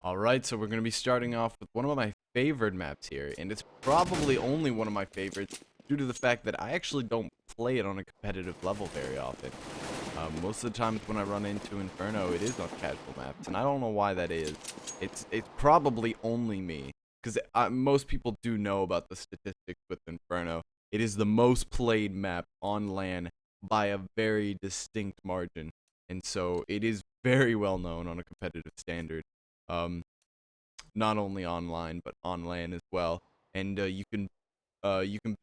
Alright, so we're going to be starting off with one of my favorite maps here, and it's probably only one of my favorites due to the fact that I actually don't play it on a competitive level very often. Most of the times when I run into Inferno, it is on casual maps, and I don't know why that is. It's probably only me, because most people do know about the statistics with Inferno. It is the most played map on LAN by a very distinct margin, and so it is very well known on a competitive standard. Not only online but on LAN as well, and you can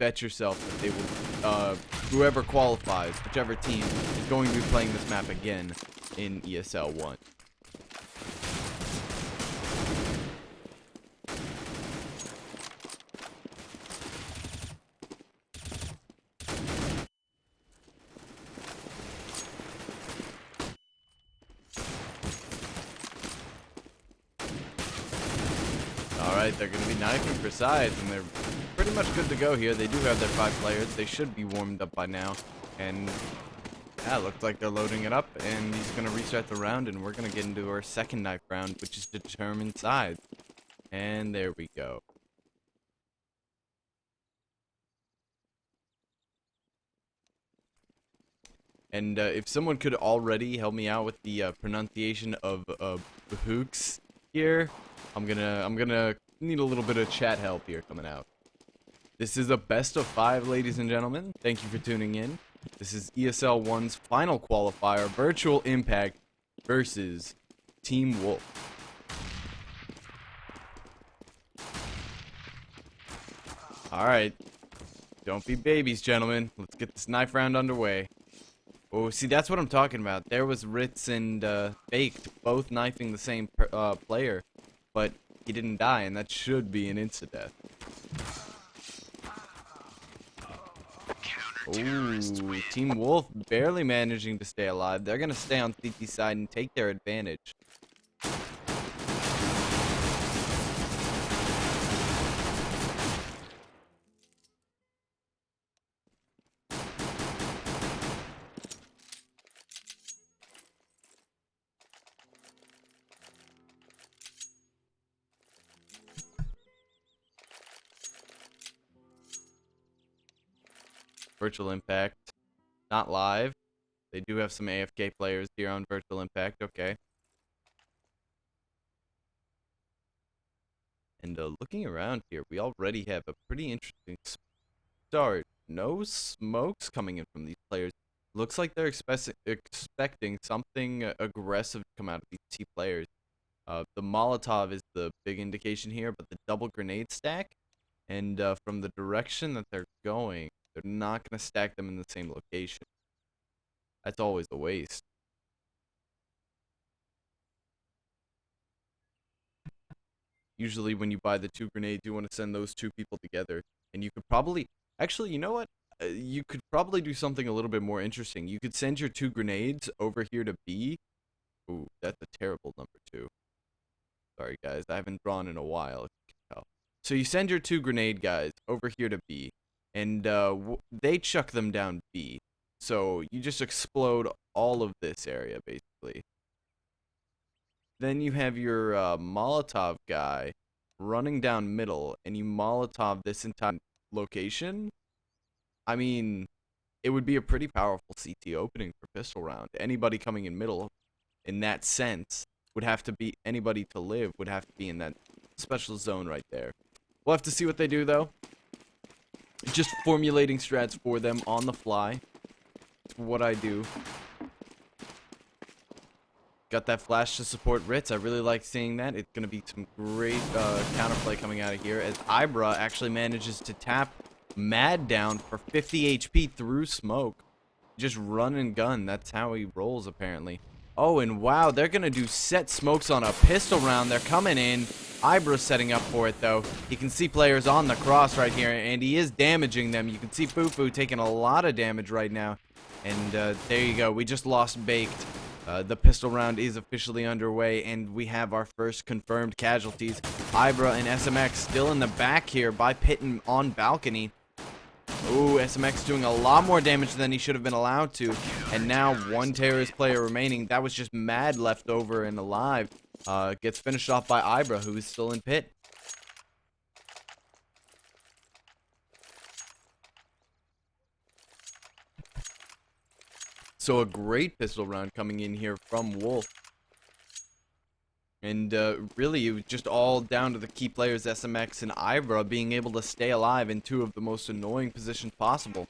bet yourself that they will whoever qualifies, whichever team is going to be playing this map again in ESL1. Alright, they're going to be knifing for sides, and they're pretty much good to go here. They do have their 5 players. They should be warmed up by now. And yeah, looks like they're loading it up, and he's going to restart the round, and we're going to get into our second knife round, which is to determine sides. And there we go. And if someone could already help me out with the pronunciation of hooks here, I'm gonna need a little bit of chat help here coming out. This is a best of 5, ladies and gentlemen. Thank you for tuning in. This is ESL1's final qualifier, Virtual Impact versus Team Wolf. Alright. Don't be babies, gentlemen. Let's get this knife round underway. Oh, see, that's what I'm talking about. There was Ritz and Baked both knifing the same player, but he didn't die, and that should be an insta-death. Ooh, Team Wolf barely managing to stay alive. They're going to stay on CT side and take their advantage. Virtual Impact, not live. They do have some AFK players here on Virtual Impact, okay. And looking around here, we already have a pretty interesting start. No smokes coming in from these players. Looks like they're expecting something aggressive to come out of these T players. The Molotov is the big indication here, but the double grenade stack, and from the direction that they're going, they're not going to stack them in the same location. That's always a waste. Usually when you buy the 2 grenades, you want to send those 2 people together. And you could probably... Actually, you know what? You could probably do something a little bit more interesting. You could send your 2 grenades over here to B. Ooh, that's a terrible number 2. Sorry, guys. I haven't drawn in a while, if you can tell. So you send your 2 grenade guys over here to B. And they chuck them down B. So you just explode all of this area, basically. Then you have your Molotov guy running down middle, and you Molotov this entire location. I mean, it would be a pretty powerful CT opening for pistol round. Anybody coming in middle, in that sense, would have to be, anybody to live would have to be in that special zone right there. We'll have to see what they do, though. Just formulating strats for them on the fly. It's what I do. Got that flash to support Ritz. I really like seeing that. It's going to be some great counterplay coming out of here as Ibra actually manages to tap Mad down for 50 HP through smoke. Just run and gun. That's how he rolls, apparently. Oh, and wow, they're going to do set smokes on a pistol round. They're coming in. Ibra's setting up for it, though. You can see players on the cross right here, and he is damaging them. You can see Fufu taking a lot of damage right now. And there you go. We just lost Baked. The pistol round is officially underway, and we have our first confirmed casualties. Ibra and SMX still in the back here by Pitten on balcony. Ooh, SMX doing a lot more damage than he should have been allowed to. And now one terrorist player remaining. That was just mad left over and alive. Gets finished off by Ibra, who is still in pit. So a great pistol round coming in here from Wolf. And really, it was just all down to the key players, SMX and Ibra, being able to stay alive in two of the most annoying positions possible.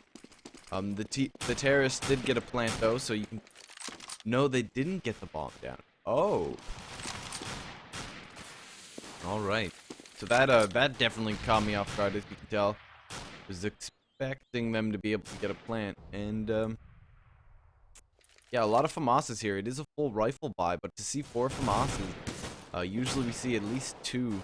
The terrorists did get a plant, though, so you can... No, they didn't get the bomb down. Oh. Alright. So that definitely caught me off guard, as you can tell. Was expecting them to be able to get a plant. And, yeah, a lot of FAMASs here. It is a full rifle buy, but to see 4 FAMASs... usually we see at least 2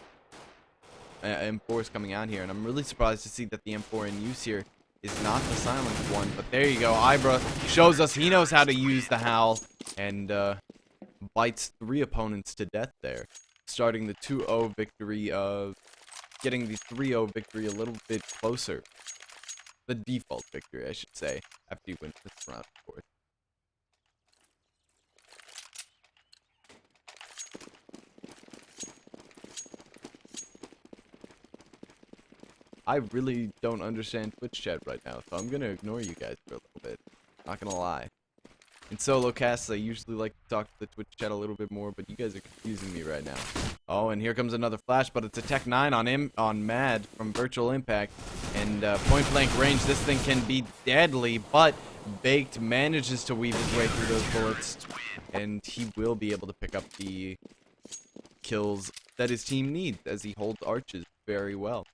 M4s coming out here, and I'm really surprised to see that the M4 in use here is not the silenced one. But there you go, Ibra shows us he knows how to use the Howl, and bites 3 opponents to death there, starting the 2-0 victory, getting the 3-0 victory a little bit closer. The default victory, I should say, after you win this round, of course. I really don't understand Twitch chat right now, so I'm gonna ignore you guys for a little bit. Not gonna lie. In solo casts, I usually like to talk to the Twitch chat a little bit more, but you guys are confusing me right now. Oh, and here comes another flash, but it's a Tech 9 on Mad from Virtual Impact. And point blank range, this thing can be deadly, but Baked manages to weave his way through those bullets. And he will be able to pick up the kills that his team needs, as he holds arches very well.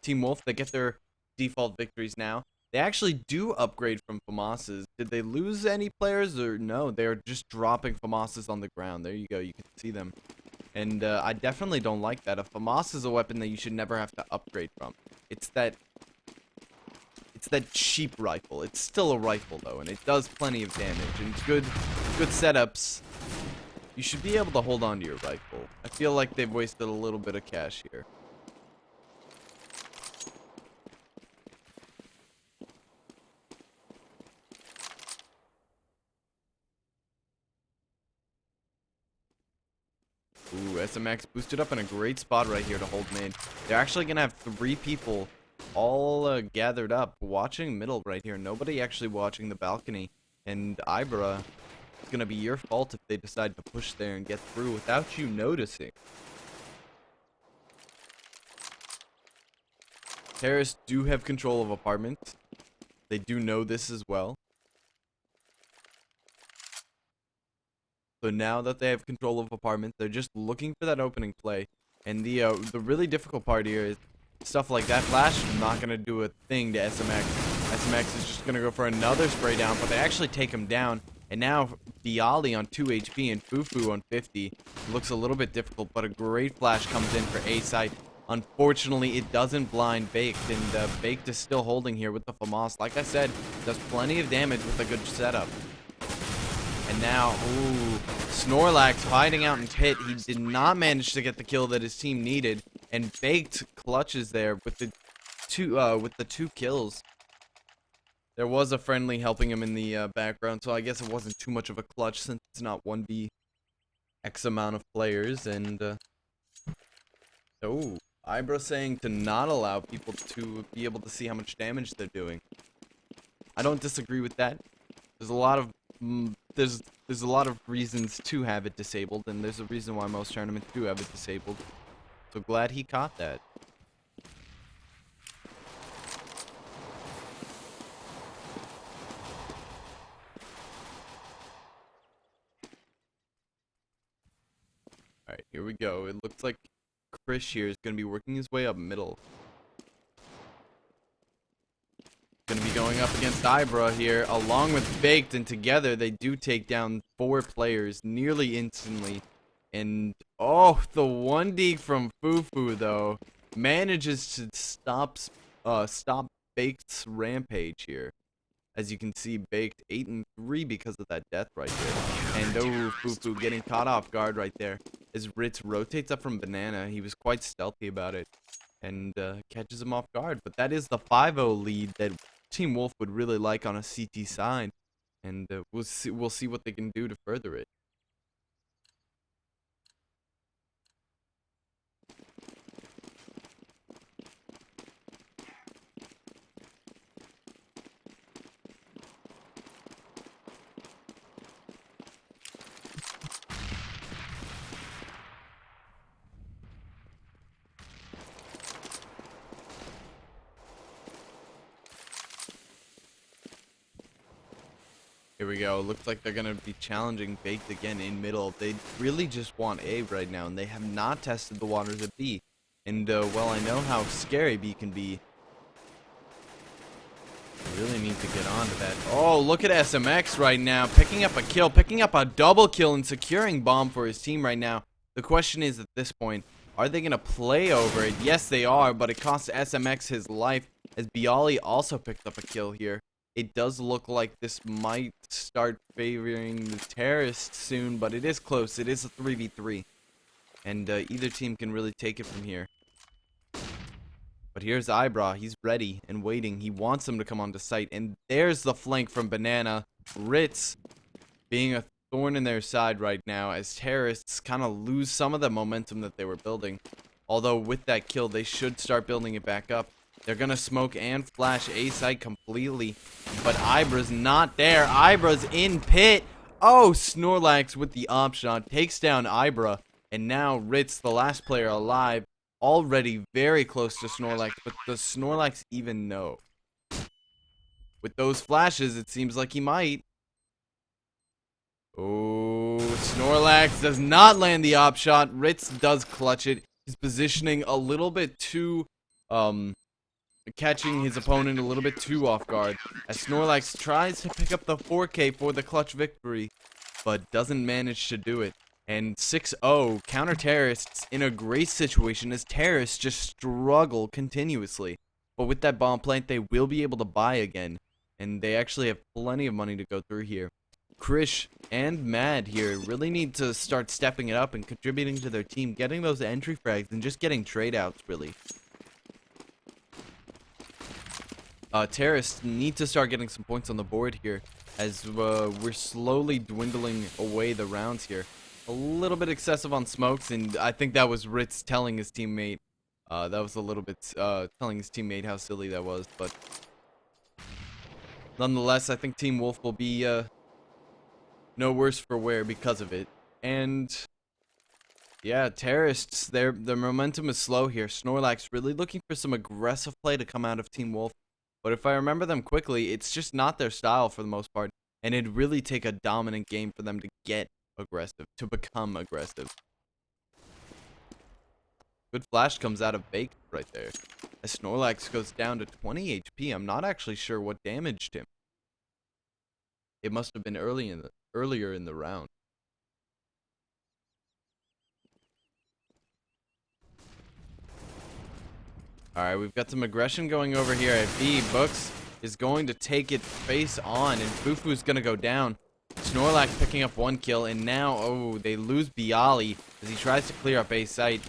Team Wolf, they get their default victories now. They actually do upgrade from FAMASs. Did they lose any players or no? They're just dropping FAMASs on the ground. There you go. You can see them. And I definitely don't like that. A FAMAS is a weapon that you should never have to upgrade from. It's that cheap rifle. It's still a rifle though, and it does plenty of damage and good setups. You should be able to hold on to your rifle. I feel like they've wasted a little bit of cash here. Ooh, SMX boosted up in a great spot right here to hold mid. They're actually going to have 3 people all gathered up watching middle right here. Nobody actually watching the balcony. And Ibra, it's going to be your fault if they decide to push there and get through without you noticing. Terrorists do have control of apartments. They do know this as well. So now that they have control of apartments, they're just looking for that opening play. And the really difficult part here is stuff like that flash is not going to do a thing to SMX. SMX is just going to go for another spray down, but they actually take him down. And now Bialy on 2 HP and Fufu on 50. Looks a little bit difficult, but a great flash comes in for A-Site. Unfortunately, it doesn't blind Baked, and Baked is still holding here with the FAMAS. Like I said, does plenty of damage with a good setup. And now, ooh, Snorlax hiding out in pit. He did not manage to get the kill that his team needed, and Baked clutches there with the two kills. There was a friendly helping him in the background, so I guess it wasn't too much of a clutch since it's not 1v X amount of players. And oh, Ibra saying to not allow people to be able to see how much damage they're doing. I don't disagree with that. There's a lot of there's a lot of reasons to have it disabled, and there's a reason why most tournaments do have it disabled. So glad he caught that. Alright, here we go. It looks like Chris here is going to be working his way up middle. Going to be going up against Ibra here, along with Baked, and together they do take down 4 players nearly instantly. And, oh, the 1D from Fufu, though, manages to stop Baked's rampage here. As you can see, Baked 8 and 3 because of that death right there. And, oh, Fufu getting caught off guard right there. As Ritz rotates up from Banana, he was quite stealthy about it. and catches him off guard. But that is the 5-0 lead that Team Wolf would really like on a CT side, and we'll see what they can do to further it. Here we go. Looks like they're going to be challenging Baked again in middle. They really just want A right now, and they have not tested the waters at B. And, well, I know how scary B can be. I really need to get onto that. Oh, look at SMX right now. Picking up a kill. Picking up a double kill and securing bomb for his team right now. The question is, at this point, are they going to play over it? Yes, they are, but it costs SMX his life, as Bialy also picked up a kill here. It does look like this might start favoring the terrorists soon, but it is close. It is a 3v3. And either team can really take it from here. But here's Ibra. He's ready and waiting. He wants them to come onto site. And there's the flank from Banana. Ritz being a thorn in their side right now as terrorists kind of lose some of the momentum that they were building. Although with that kill, they should start building it back up. They're going to smoke and flash A site completely. But Ibra's not there. Ibra's in pit. Oh, Snorlax with the op shot takes down Ibra. And now Ritz, the last player alive, already very close to Snorlax. But does Snorlax even know? With those flashes, it seems like he might. Oh, Snorlax does not land the op shot. Ritz does clutch it. He's positioning a little bit too, catching his opponent a little bit too off guard, as Snorlax tries to pick up the 4K for the clutch victory, but doesn't manage to do it. And 6-0, counter terrorists in a great situation as terrorists just struggle continuously. But with that bomb plant, they will be able to buy again, and they actually have plenty of money to go through here. Krish and Mad here really need to start stepping it up and contributing to their team, getting those entry frags and just getting trade outs, really. Terrorists need to start getting some points on the board here, as we're slowly dwindling away the rounds here. A little bit excessive on smokes, and I think that was Ritz telling his teammate. That was a little bit telling his teammate how silly that was, but nonetheless, I think Team Wolf will be no worse for wear because of it. And yeah, terrorists, their momentum is slow here. Snorlax really looking for some aggressive play to come out of Team Wolf. But if I remember them quickly, it's just not their style for the most part. And it'd really take a dominant game for them to get aggressive, to become aggressive. Good flash comes out of Bake right there. As Snorlax goes down to 20 HP, I'm not actually sure what damaged him. It must have been earlier in the round. Alright, we've got some aggression going over here at B. Books is going to take it face on, and Fufu's going to go down. Snorlax picking up one kill, and now, oh, they lose Bialy as he tries to clear up A site.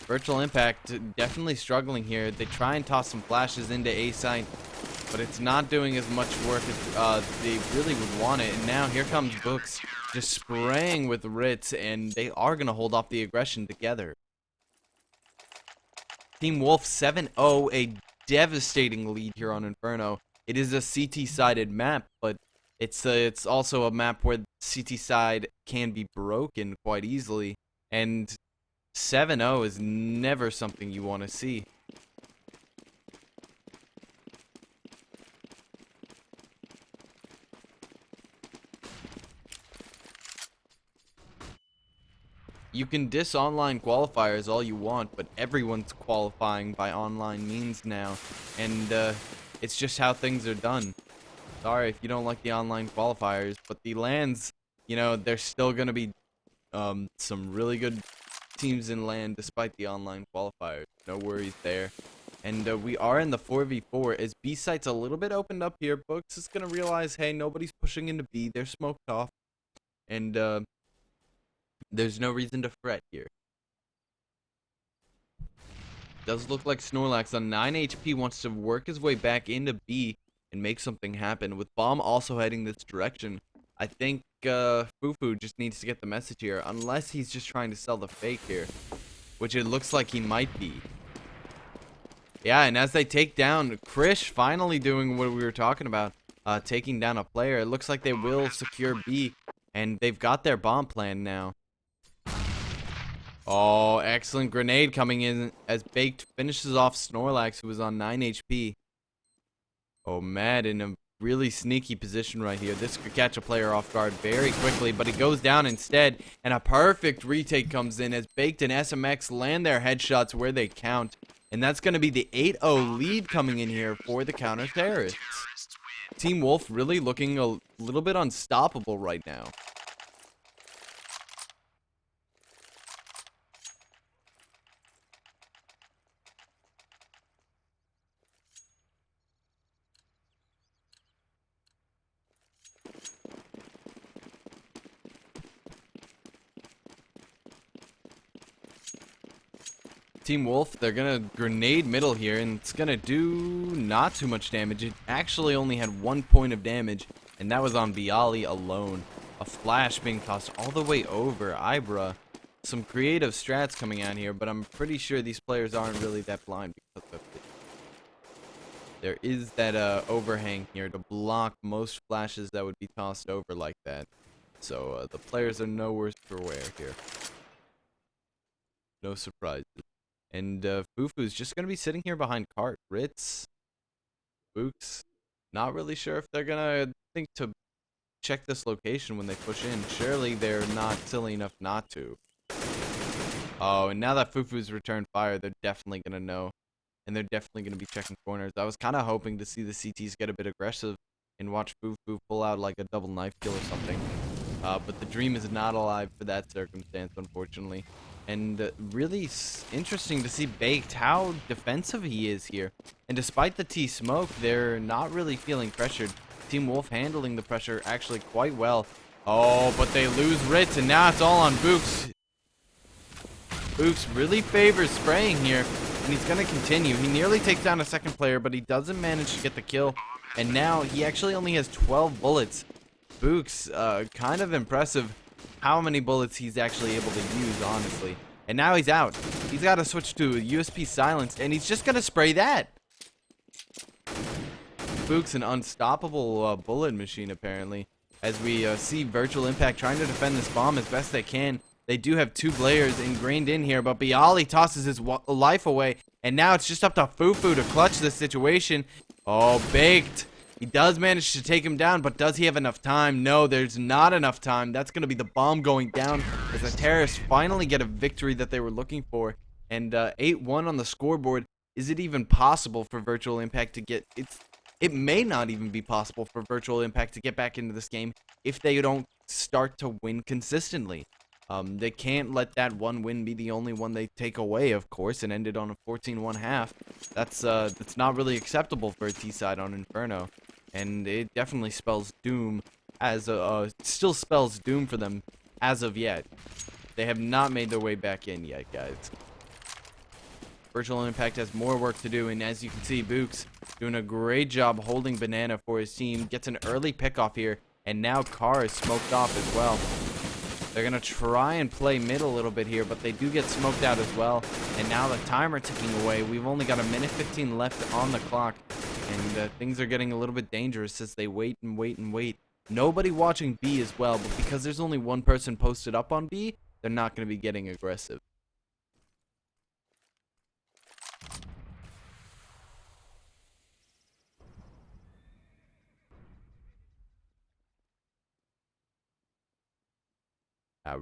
Virtual Impact definitely struggling here. They try and toss some flashes into A site, but it's not doing as much work as they really would want it. And now here comes Books just spraying with Ritz, and they are going to hold off the aggression together. Team Wolf 7-0, a devastating lead here on Inferno. It is a CT-sided map, but it's also a map where CT side can be broken quite easily, and 7-0 is never something you want to see. You can diss online qualifiers all you want, but everyone's qualifying by online means now, and it's just how things are done. Sorry if you don't like the online qualifiers, but the LANs, you know, there's still going to be some really good teams in LAN despite the online qualifiers. No worries there. And we are in the 4v4 as B site's a little bit opened up here. Books is going to realize, hey, nobody's pushing into B. They're smoked off. And there's no reason to fret here. Does look like Snorlax on 9 HP wants to work his way back into B and make something happen. With Bomb also heading this direction, I think Fufu just needs to get the message here, unless he's just trying to sell the fake here, which it looks like he might be. Yeah, and as they take down Krish, finally doing what we were talking about, taking down a player, it looks like they will secure B, and they've got their bomb plan now. Oh, excellent grenade coming in as Baked finishes off Snorlax, who was on 9 HP. Oh, Mad in a really sneaky position right here. This could catch a player off guard very quickly, but he goes down instead, and a perfect retake comes in as Baked and SMX land their headshots where they count. And that's going to be the 8-0 lead coming in here for the counter-terrorists. Team Wolf really looking a little bit unstoppable right now. Team Wolf, they're gonna grenade middle here, and it's gonna do not too much damage. It actually only had 1 point of damage, and that was on Bialy alone. A flash being tossed all the way over Ibra. Some creative strats coming out here, but I'm pretty sure these players aren't really that blind because of it. There is that overhang here to block most flashes that would be tossed over like that. So the players are no worse for wear here. No surprises. And Fufu's just going to be sitting here behind Cart. Ritz, Books, not really sure if they're going to think to check this location when they push in. Surely they're not silly enough not to. Oh, and now that Fufu's returned fire, they're definitely going to know. And they're definitely going to be checking corners. I was kind of hoping to see the CTs get a bit aggressive and watch Fufu pull out like a double knife kill or something. But the dream is not alive for that circumstance, unfortunately. And really interesting to see Baked how defensive he is here. And despite the T-smoke, they're not really feeling pressured. Team Wolf handling the pressure actually quite well. Oh, but they lose Ritz, and now it's all on Books. Books really favors spraying here, and he's going to continue. He nearly takes down a second player, but he doesn't manage to get the kill. And now he actually only has 12 bullets. Books, kind of impressive how many bullets he's actually able to use, honestly. And now he's out. He's got to switch to USP silence, and he's just going to spray that. Book's an unstoppable bullet machine, apparently. As we see Virtual Impact trying to defend this bomb as best they can. They do have 2 players ingrained in here, but Bialy tosses his life away. And now it's just up to Fufu to clutch this situation. Oh, Baked. He does manage to take him down, but does he have enough time? No, there's not enough time. That's going to be the bomb going down as the terrorists finally get a victory that they were looking for. And 8-1 on the scoreboard. Is it even possible for Virtual Impact to get... It may not even be possible for Virtual Impact to get back into this game if they don't start to win consistently. They can't let that one win be the only one they take away, of course, and end it on a 14-1 half. That's not really acceptable for a T-side on Inferno. And it definitely spells doom still spells doom for them as of yet. They have not made their way back in yet, guys. Virtual Impact has more work to do, and as you can see, Books doing a great job holding Banana for his team. Gets an early pickoff here, and now Carr is smoked off as well. They're going to try and play mid a little bit here, but they do get smoked out as well. And now the timer ticking away. We've only got 1:15 left on the clock. And things are getting a little bit dangerous as they wait and wait and wait. Nobody watching B as well, but because there's only one person posted up on B, they're not going to be getting aggressive.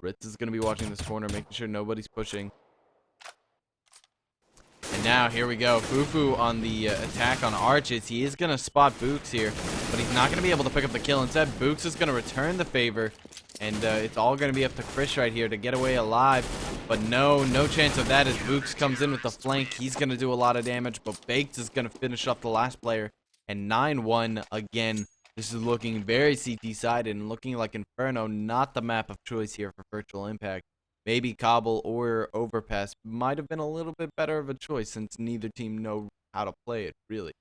Ritz is going to be watching this corner, making sure nobody's pushing. And now, here we go. Fufu on the attack on Arches. He is going to spot Books here, but he's not going to be able to pick up the kill. Instead, Books is going to return the favor, and it's all going to be up to Krish right here to get away alive. But no chance of that as Books comes in with the flank. He's going to do a lot of damage, but Baked is going to finish off the last player. And 9-1 again. This is looking very CT-sided and looking like Inferno, not the map of choice here for Virtual Impact. maybe Cobble or Overpass might have been a little bit better of a choice since neither team know how to play it, really.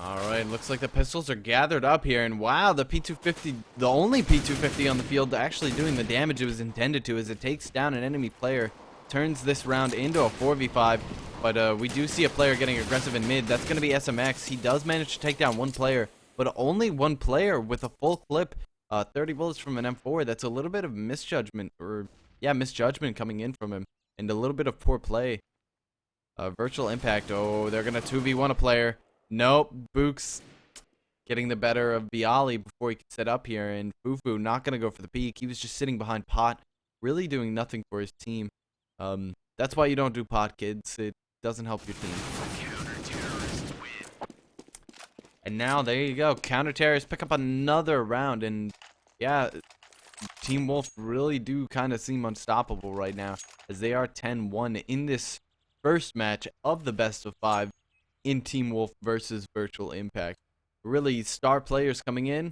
Alright, looks like the pistols are gathered up here, and wow, the P250, the only P250 on the field actually doing the damage it was intended to, as it takes down an enemy player, turns this round into a 4v5, but we do see a player getting aggressive in mid. That's going to be SMX. He does manage to take down one player, but only one player with a full clip, 30 bullets from an M4. That's a little bit of misjudgment, or yeah, misjudgment coming in from him, and a little bit of poor play. Virtual impact, oh, they're going to 2v1 a player. Nope, Book's getting the better of Bialy before he could set up here, and Fufu not going to go for the peak. He was just sitting behind Pot, really doing nothing for his team. That's why you don't do Pot, kids. It doesn't help your team. And now, there you go. Counter-terrorists pick up another round, and yeah, Team Wolf really do kind of seem unstoppable right now, as they are 10-1 in this first match of the best of 5. In Team Wolf versus Virtual Impact. Really, star players coming in.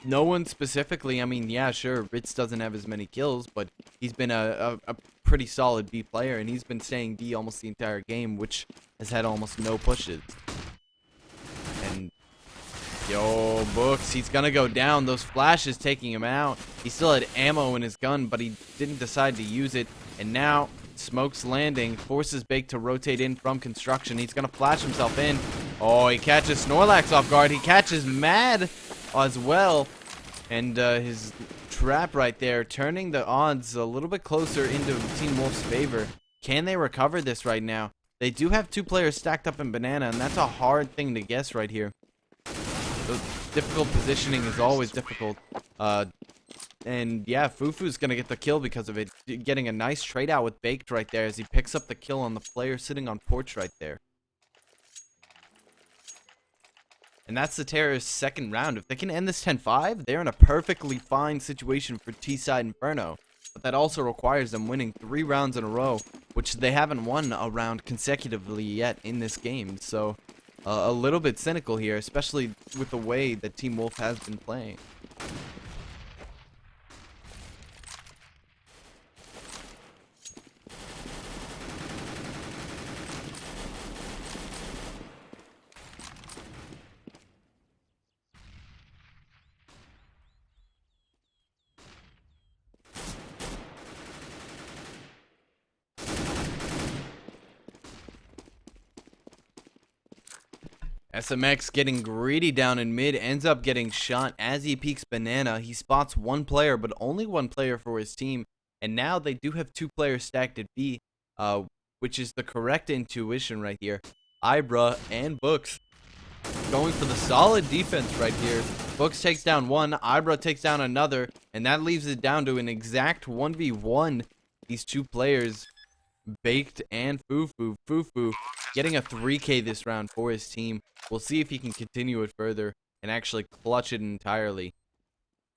No one specifically. I mean, yeah, sure, Ritz doesn't have as many kills, but he's been a pretty solid B player, and he's been staying B almost the entire game, which has had almost no pushes. And, yo, Books, he's gonna go down. Those flashes taking him out. He still had ammo in his gun, but he didn't decide to use it. And now, Smoke's landing, forces Bake to rotate in from construction. He's going to flash himself in. Oh, he catches Snorlax off guard. He catches Mad as well. And his trap right there, turning the odds a little bit closer into Team Wolf's favor. Can they recover this right now? They do have two players stacked up in Banana, and that's a hard thing to guess right here. The difficult positioning is always difficult. And yeah, Fufu's gonna get the kill because of it. Getting a nice trade out with Baked right there as he picks up the kill on the player sitting on porch right there. And that's the Terror's second round. If they can end this 10-5, they're in a perfectly fine situation for T-Side Inferno. But that also requires them winning 3 rounds in a row, which they haven't won a round consecutively yet in this game. So a little bit cynical here, especially with the way that Team Wolf has been playing. SMX getting greedy down in mid, ends up getting shot as he peeks Banana. He spots one player, but only one player for his team. And now they do have 2 players stacked at B, which is the correct intuition right here. Ibra and Books going for the solid defense right here. Books takes down one, Ibra takes down another, and that leaves it down to an exact 1v1. These 2 players, Baked and Fufu. Fufu getting a 3K this round for his team. We'll see if he can continue it further and actually clutch it entirely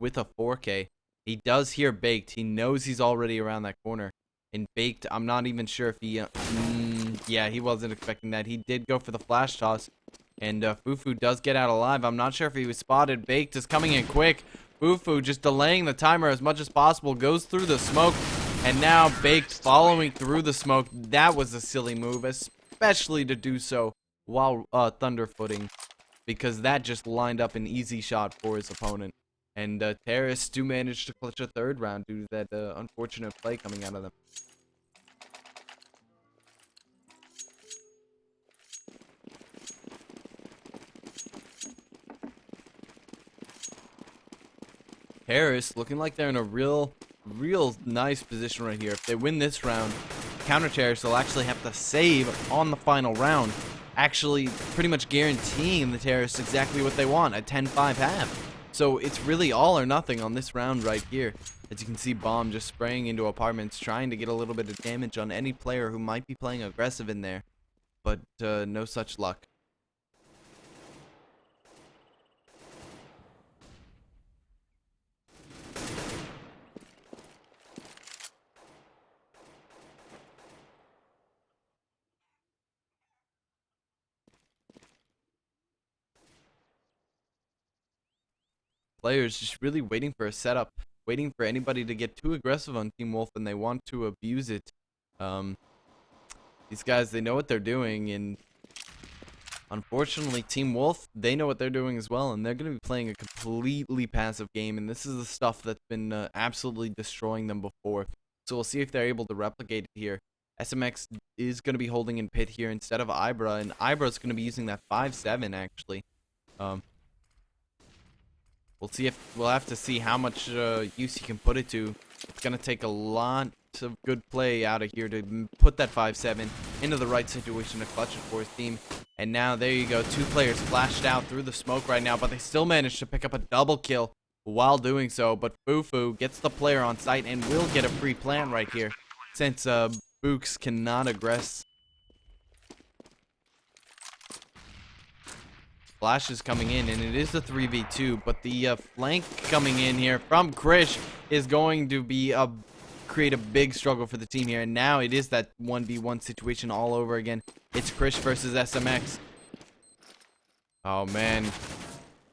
with a 4K. He does hear Baked. He knows he's already around that corner. And Baked, I'm not even sure if he... yeah, he wasn't expecting that. He did go for the flash toss. And Fufu does get out alive. I'm not sure if he was spotted. Baked is coming in quick. Fufu just delaying the timer as much as possible. Goes through the smoke. And now Baked following through the smoke. That was a silly move, especially to do so while thunderfooting, because that just lined up an easy shot for his opponent. And Terrorists do manage to clutch a 3rd round due to that unfortunate play coming out of them. Terrorists looking like they're in a real nice position right here. If they win this round, counter-terrorists will actually have to save on the final round, actually pretty much guaranteeing the terrorists exactly what they want, a 10-5 half. So it's really all or nothing on this round right here. As you can see, Bomb just spraying into apartments, trying to get a little bit of damage on any player who might be playing aggressive in there, but no such luck. players just really waiting for a setup, waiting for anybody to get too aggressive on Team Wolf, and they want to abuse it. These guys, they know what they're doing, and unfortunately, Team Wolf, they know what they're doing as well, and they're going to be playing a completely passive game, and this is the stuff that's been absolutely destroying them before. So we'll see if they're able to replicate it here. SMX is going to be holding in pit here instead of Ibra, and Ibra's going to be using that 5-7 actually. We'll see if we'll have to see how much use he can put it to. It's going to take a lot of good play out of here to put that 5-7 into the right situation to clutch it for his team. And now there you go, 2 players flashed out through the smoke right now, but they still managed to pick up a double kill while doing so. But Fufu gets the player on site and will get a free plant right here, since Books cannot aggress. Flash is coming in, and it is a 3v2, but the flank coming in here from Krish is going to be create a big struggle for the team here. And now it is that 1v1 situation all over again. It's Krish versus SMX. Oh man,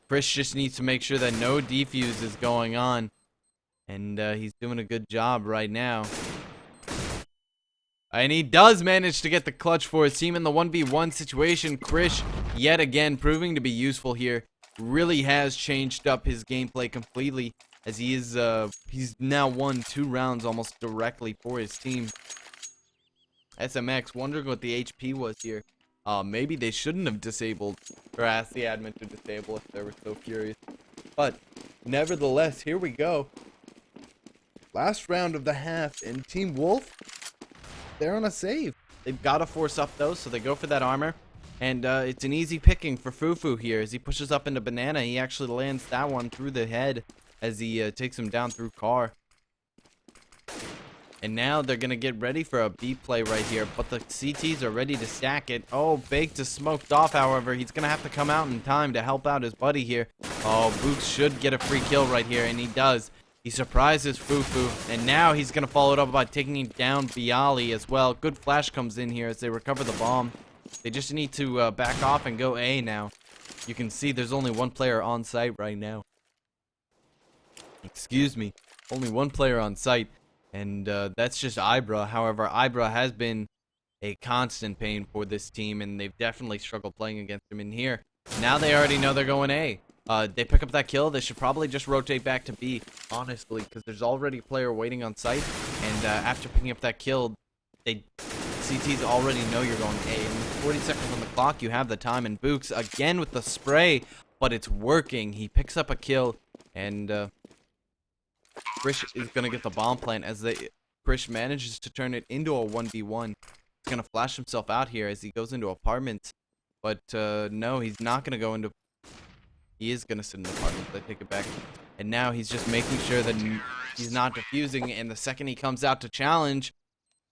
Krish just needs to make sure that no defuse is going on, and he's doing a good job right now. And he does manage to get the clutch for his team in the 1v1 situation. Krish, yet again, proving to be useful here. Really has changed up his gameplay completely, as he is, he's now won 2 rounds almost directly for his team. SMX, wondering what the HP was here. Maybe they shouldn't have disabled, or asked the admin to disable if they were so curious. But, nevertheless, here we go. Last round of the half, and Team Wolf, they're on a save. They've got to force up though, so they go for that armor. And it's an easy picking for Fufu here. As he pushes up into Banana, he actually lands that one through the head as he takes him down through car. And now they're going to get ready for a B play right here, but the CTs are ready to stack it. Oh, Baked is smoked off, however. He's going to have to come out in time to help out his buddy here. Oh, Books should get a free kill right here, and he does. He surprises Fufu, and now he's going to follow it up by taking down Bialy as well. Good flash comes in here as they recover the bomb. They just need to back off and go A now. You can see there's only 1 player on site right now. Excuse me. Only 1 player on site, and that's just Ibra. However, Ibra has been a constant pain for this team, and they've definitely struggled playing against him in here. Now they already know they're going A. They pick up that kill. They should probably just rotate back to B, honestly, because there's already a player waiting on site. And after picking up that kill, CTs already know you're going A. And 40 seconds on the clock, you have the time. And Books again with the spray, but it's working. He picks up a kill, and Krish is gonna get the bomb plant as Krish manages to turn it into a 1v1. He's gonna flash himself out here as he goes into apartments, but no, he's not gonna go into. He is going to sit in the apartment. I take it back. And now he's just making sure that he's not defusing. And the second he comes out to challenge,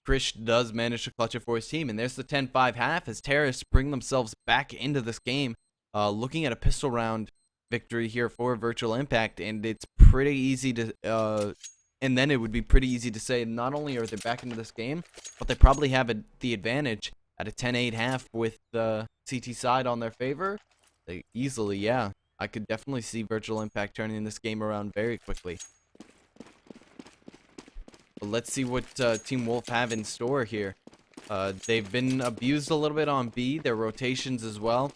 Krish does manage to clutch it for his team. And there's the 10-5 half as Terrorists bring themselves back into this game. Looking at a pistol round victory here for Virtual Impact. And it's pretty easy to... and then it would be pretty easy to say not only are they back into this game, but they probably have the advantage at a 10-8 half with the CT side on their favor. They easily, yeah. I could definitely see Virtual Impact turning this game around very quickly. But let's see what Team Wolf have in store here. They've been abused a little bit on B, their rotations as well.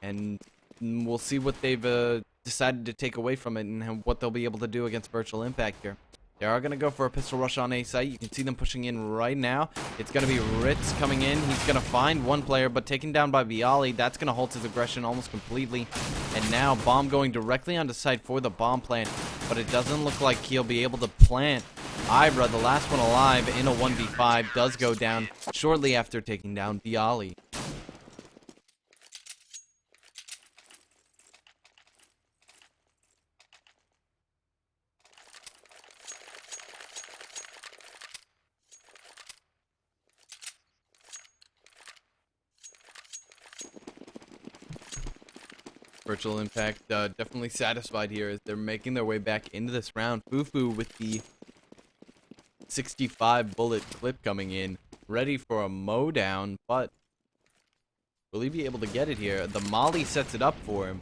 And we'll see what they've decided to take away from it and what they'll be able to do against Virtual Impact here. They are going to go for a pistol rush on A site. You can see them pushing in right now. It's going to be Ritz coming in. He's going to find 1 player, but taken down by Bialy. That's going to halt his aggression almost completely. And now bomb going directly onto site for the bomb plant, but it doesn't look like he'll be able to plant. Ibra, the last one alive in a 1v5, does go down shortly after taking down Bialy. Virtual Impact definitely satisfied here as they're making their way back into this round. Fufu with the 65 bullet clip coming in, ready for a mow down, but will he be able to get it here? The molly sets it up for him.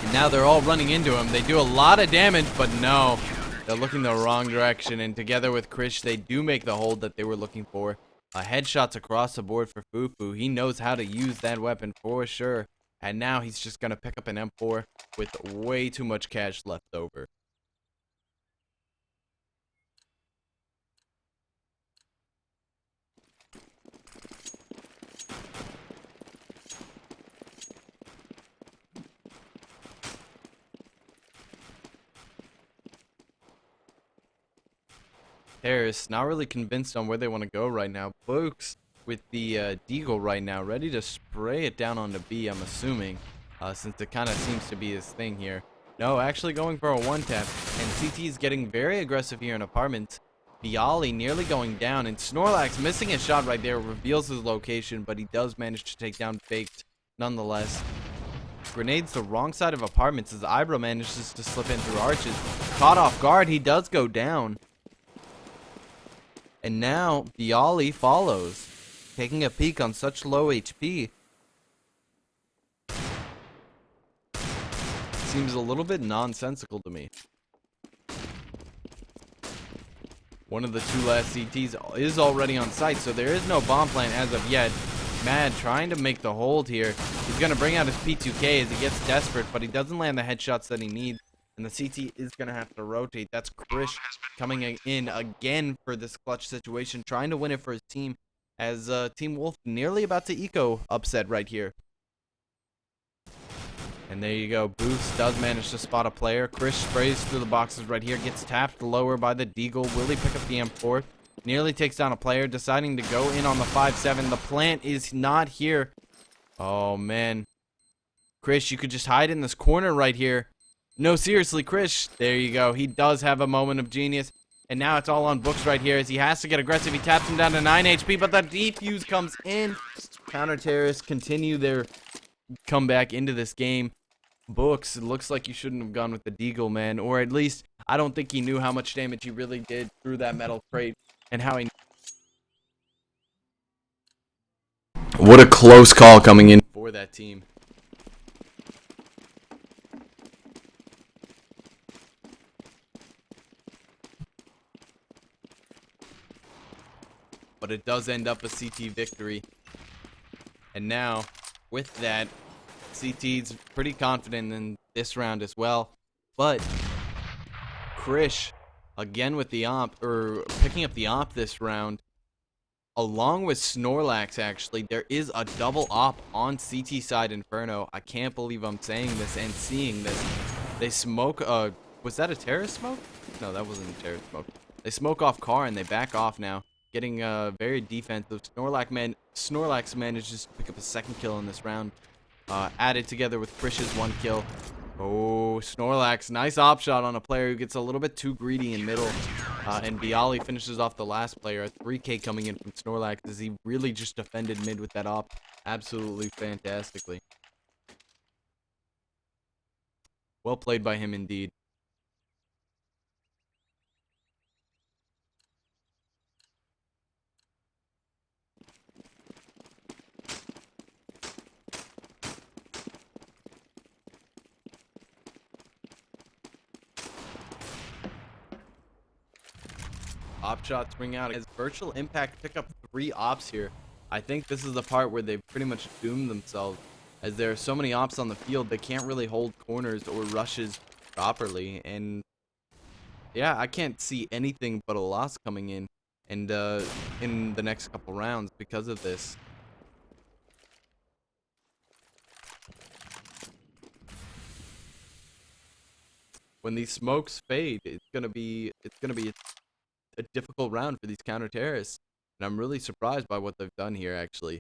And now they're all running into him. They do a lot of damage, but no. They're looking the wrong direction. And together with Krish, they do make the hold that they were looking for. Headshots across the board for Fufu. He knows how to use that weapon for sure. And now he's just going to pick up an M4 with way too much cash left over. Harris, not really convinced on where they want to go right now. Books with the Deagle right now, ready to spray it down onto B, I'm assuming, since it kind of seems to be his thing here. No, actually going for a one-tap, and CT is getting very aggressive here in apartments. Bialy nearly going down, and Snorlax missing a shot right there, reveals his location, but he does manage to take down Faked nonetheless. Grenades the wrong side of apartments as Ibra manages to slip in through arches. Caught off guard, he does go down. And now, Bialy follows, taking a peek on such low HP. Seems a little bit nonsensical to me. One of the two last CTs is already on site, so there is no bomb plant as of yet. Mad trying to make the hold here. He's going to bring out his P2K as he gets desperate, but he doesn't land the headshots that he needs. And the CT is going to have to rotate. That's Krish coming in again for this clutch situation, trying to win it for his team, as Team Wolf nearly about to eco upset right here. And there you go. Boost does manage to spot a player. Krish sprays through the boxes right here, gets tapped lower by the Deagle. Will he pick up the M4? Nearly takes down a player, deciding to go in on the 5-7. The plant is not here. Oh, man. Krish, you could just hide in this corner right here. No, seriously, Krish. There you go. He does have a moment of genius. And now it's all on Books right here as he has to get aggressive. He taps him down to 9 HP, but the defuse comes in. Counter-terrorists continue their comeback into this game. Books, it looks like you shouldn't have gone with the Deagle, man. Or at least, I don't think he knew how much damage he really did through that metal crate. And how he... What a close call coming in for that team. But it does end up a CT victory. And now, with that, CT's pretty confident in this round as well. But Krish, again with the AWP, or picking up the AWP this round, along with Snorlax actually. There is a double AWP on CT side Inferno. I can't believe I'm saying this and seeing this. They smoke, was that a terrorist smoke? No, that wasn't a terrorist smoke. They smoke off car and they back off now. Getting very defensive. Snorlax manages to pick up a second kill in this round. Added together with Krish's one kill. Oh, Snorlax. Nice op shot on a player who gets a little bit too greedy in middle. And Bialy finishes off the last player. A 3K coming in from Snorlax as he really just defended mid with that op absolutely fantastically. Well played by him indeed. Op shots ring out as Virtual Impact pick up 3 ops here. I think this is the part where they've pretty much doomed themselves, as there are so many ops on the field they can't really hold corners or rushes properly. And yeah, I can't see anything but a loss coming in, and in the next couple rounds because of this. When these smokes fade, it's gonna be a difficult round for these counter-terrorists. And I'm really surprised by what they've done here, actually.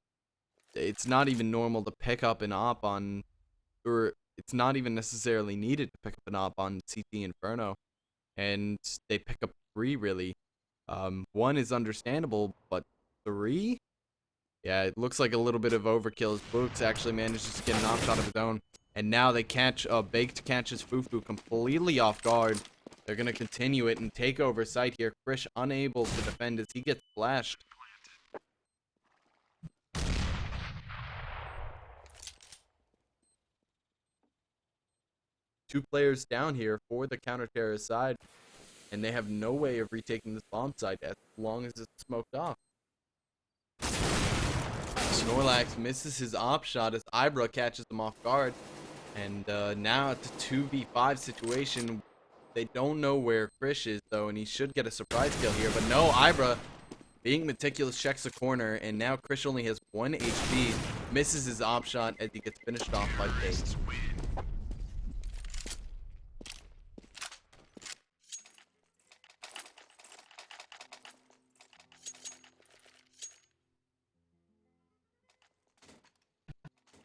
It's not even normal to pick up an op on, or it's not even necessarily needed to pick up an op on CT Inferno. And they pick up 3, really. 1 is understandable, but 3? Yeah, it looks like a little bit of overkill as Books actually manages to get an op shot of his own. And now they catch, Baked catches Fufu completely off guard. They're going to continue it and take over site here. Krish unable to defend as he gets flashed. 2 players down here for the counter-terrorist side, and they have no way of retaking this bomb site as long as it's smoked off. Snorlax misses his op shot as Ibra catches him off guard, and now it's a 2v5 situation. They don't know where Krish is, though, and he should get a surprise kill here, but no, Ibra, being meticulous, checks the corner, and now Krish only has 1 HP, misses his op shot as he gets finished off by Base.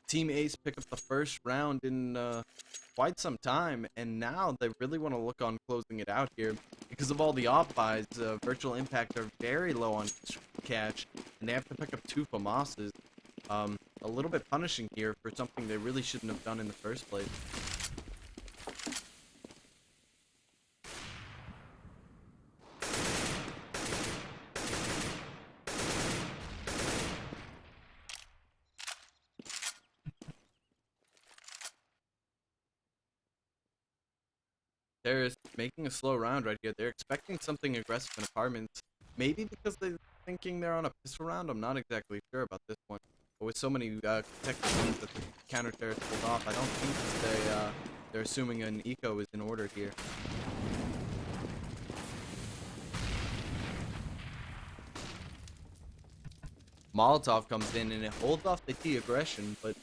Team Ace pick up the first round in quite some time, and now they really want to look on closing it out here because of all the off buys. Virtual Impact are very low on cash, and they have to pick up 2 FAMASs. A little bit punishing here for something they really shouldn't have done in the first place. They're making a slow round right here. They're expecting something aggressive in apartments. Maybe because they're thinking they're on a pistol round. I'm not exactly sure about this one. But with so many protected teams that the counter-terrorists pulled off, I don't think they're assuming an eco is in order here. Molotov comes in and it holds off the T aggression, but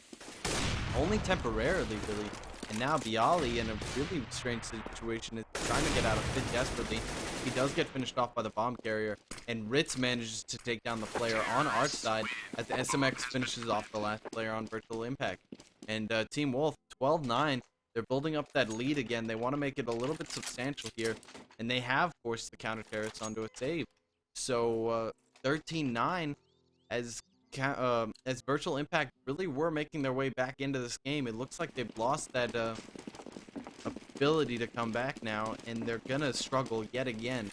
only temporarily, really. And now Bialy, in a really strange situation, is trying to get out of it desperately. He does get finished off by the bomb carrier, and Ritz manages to take down the player on our side as the SMX finishes off the last player on Virtual Impact. And Team Wolf, 12-9, they're building up that lead again. They want to make it a little bit substantial here, and they have forced the counter-terrorists onto a save. So 13-9, as Virtual Impact really were making their way back into this game, it looks like they've lost that ability to come back now, and they're gonna struggle yet again.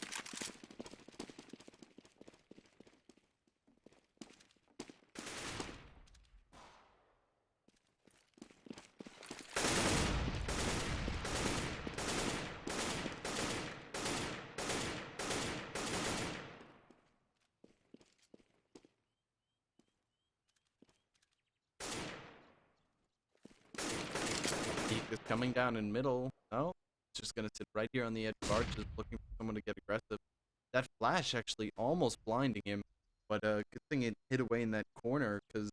Is coming down in middle. No, it's just gonna sit right here on the edge of arches, looking for someone to get aggressive. That flash actually almost blinding him, but good thing it hit away in that corner, because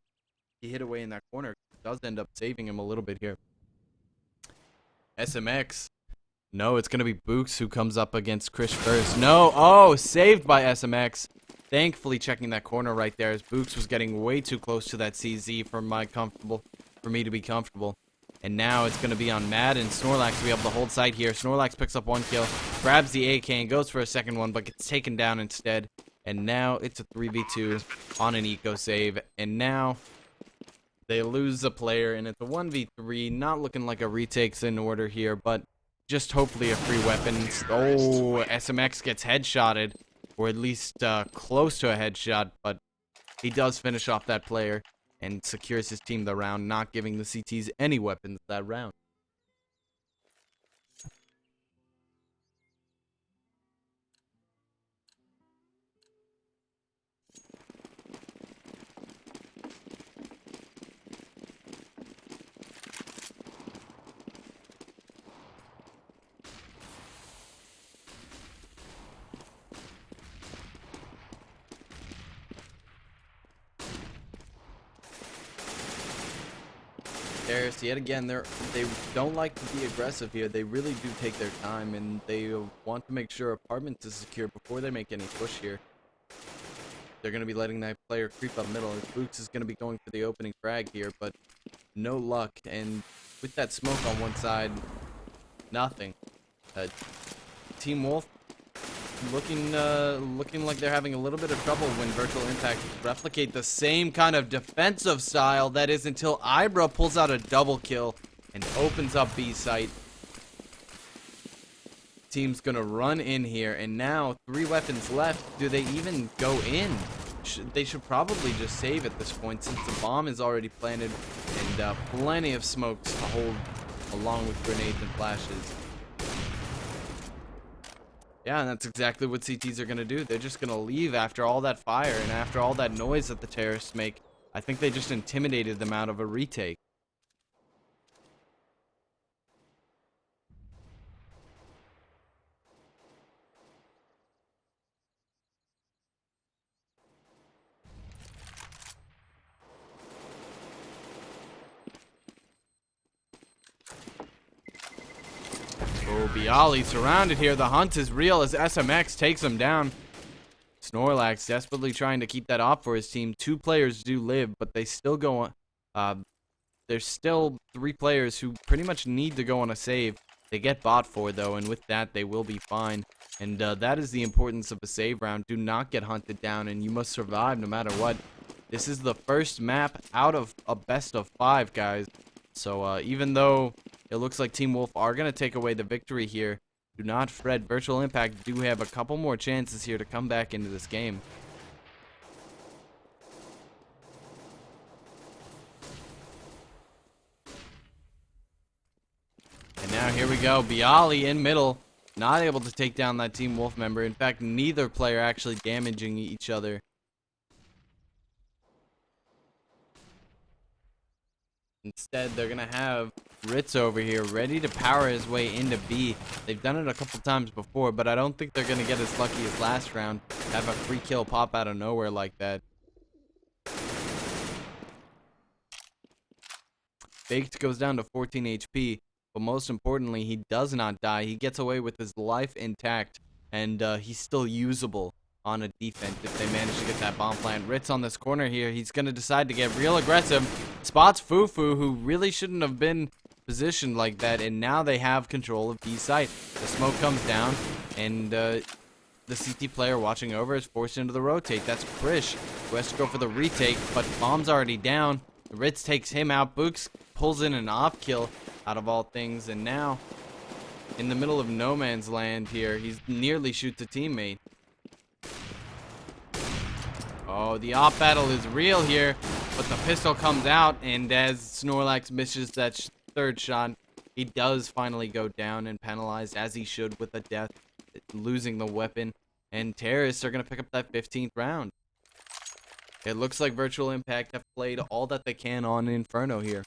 he hit away in that corner. It does end up saving him a little bit here. SMX. No, it's gonna be Books who comes up against Krish first. No, oh, saved by SMX. Thankfully checking that corner right there, as Books was getting way too close to that CZ for me to be comfortable. And now it's going to be on Mad and Snorlax to be able to hold site here. Snorlax picks up 1 kill, grabs the AK and goes for a second one, but gets taken down instead. And now it's a 3v2 on an eco save. And now they lose a player, and it's a 1v3. Not looking like a retake's in order here, but just hopefully a free weapon. Oh, SMX gets headshotted, or at least close to a headshot, but he does finish off that player and secures his team the round, not giving the CTs any weapons that round. There's yet again, they don't like to be aggressive here. They really do take their time, and they want to make sure apartments is secure before they make any push here. They're going to be letting that player creep up middle. Boots is going to be going for the opening frag here, but no luck. And with that smoke on one side, nothing. Team Wolf looking like they're having a little bit of trouble when Virtual Impact replicate the same kind of defensive style. That is until Ibra pulls out a double kill and opens up B site. Team's gonna run in here, and now 3 weapons left. Do they even go in? They should probably just save at this point, since the bomb is already planted and plenty of smokes to along with grenades and flashes. Yeah, and that's exactly what CTs are going to do. They're just going to leave after all that fire and after all that noise that the terrorists make. I think they just intimidated them out of a retake. Oh, Bialy surrounded here. The hunt is real as SMX takes him down. Snorlax desperately trying to keep that op for his team. 2 players do live, but they still go on. There's still 3 players who pretty much need to go on a save. They get bot for, though, and with that, they will be fine. And that is the importance of a save round. Do not get hunted down, and you must survive no matter what. This is the first map out of a best of 5, guys. So even though it looks like Team Wolf are going to take away the victory here, do not fret. Virtual Impact do have a couple more chances here to come back into this game. And now here we go. Bialy in middle. Not able to take down that Team Wolf member. In fact, neither player actually damaging each other. Instead, they're going to have Ritz over here ready to power his way into B. They've done it a couple times before, but I don't think they're going to get as lucky as last round. Have a free kill pop out of nowhere like that. Baked goes down to 14 HP, but most importantly, he does not die. He gets away with his life intact, and he's still usable on a defense if they manage to get that bomb plant. Ritz on this corner here. He's going to decide to get real aggressive. Spots Fufu, who really shouldn't have been positioned like that, and now they have control of B site. The smoke comes down, and the CT player watching over is forced into the rotate. That's Krish, who has to go for the retake, but bomb's already down. Ritz takes him out. Books pulls in an off kill out of all things, and now in the middle of no man's land here, he nearly shoots a teammate. Oh, the op battle is real here, but the pistol comes out, and as Snorlax misses that third shot, he does finally go down and penalized, as he should, with a death, losing the weapon, and terrorists are going to pick up that 15th round. It looks like Virtual Impact have played all that they can on Inferno here.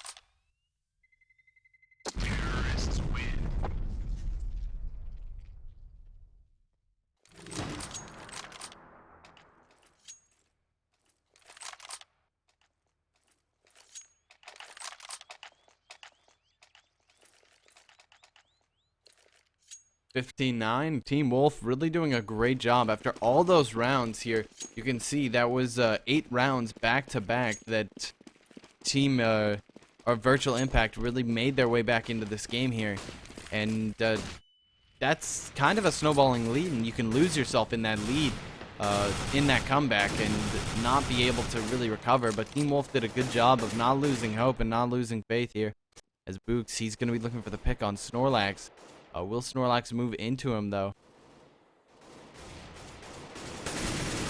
15-9. Team Wolf really doing a great job after all those rounds here. You can see that was 8 rounds back to back that Team or Virtual Impact really made their way back into this game here, and that's kind of a snowballing lead, and you can lose yourself in that lead, in that comeback, and not be able to really recover. But Team Wolf did a good job of not losing hope and not losing faith here. As Books, he's going to be looking for the pick on Snorlax. Will Snorlax move into him, though?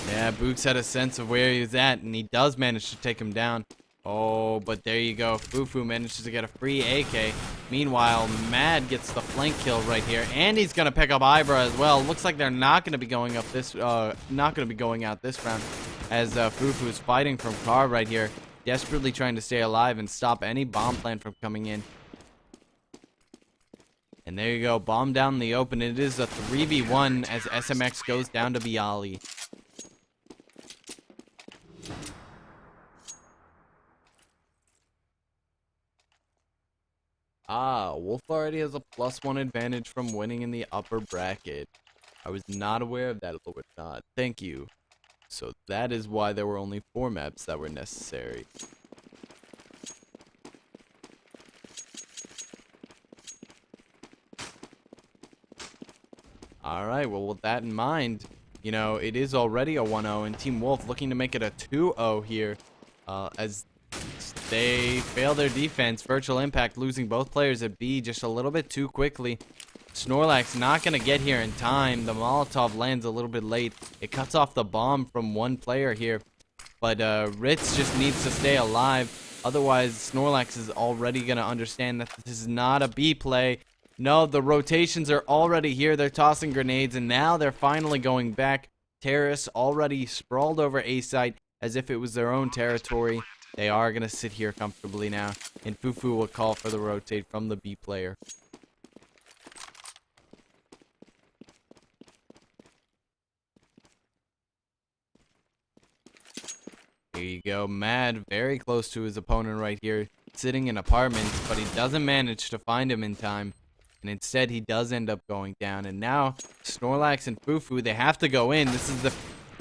Yeah, Books had a sense of where he was at, and he does manage to take him down. Oh, but there you go. Fufu manages to get a free AK. Meanwhile, Mad gets the flank kill right here, and he's gonna pick up Ibra as well. Looks like they're not gonna be going up this, not gonna be going out this round, as Fufu is fighting from car right here, desperately trying to stay alive and stop any bomb plant from coming in. And there you go, bomb down in the open. It is a 3v1 as SMX goes down to Bialy. Wolf already has a +1 advantage from winning in the upper bracket. I was not aware of that, Lord Not. Thank you. So that is why there were only 4 maps that were necessary. Alright, well, with that in mind, you know, it is already a 1-0, and Team Wolf looking to make it a 2-0 here, as they fail their defense. Virtual Impact losing both players at B just a little bit too quickly. Snorlax not going to get here in time. The Molotov lands a little bit late. It cuts off the bomb from one player here, but Ritz just needs to stay alive. Otherwise, Snorlax is already going to understand that this is not a B play. No, the rotations are already here. They're tossing grenades, and now they're finally going back. Terrace already sprawled over A site as if it was their own territory. They are going to sit here comfortably now, and Fufu will call for the rotate from the B player. Here you go, Mad, very close to his opponent right here, sitting in apartments, but he doesn't manage to find him in time. And instead, he does end up going down. And now, Snorlax and Fufu, they have to go in. This is the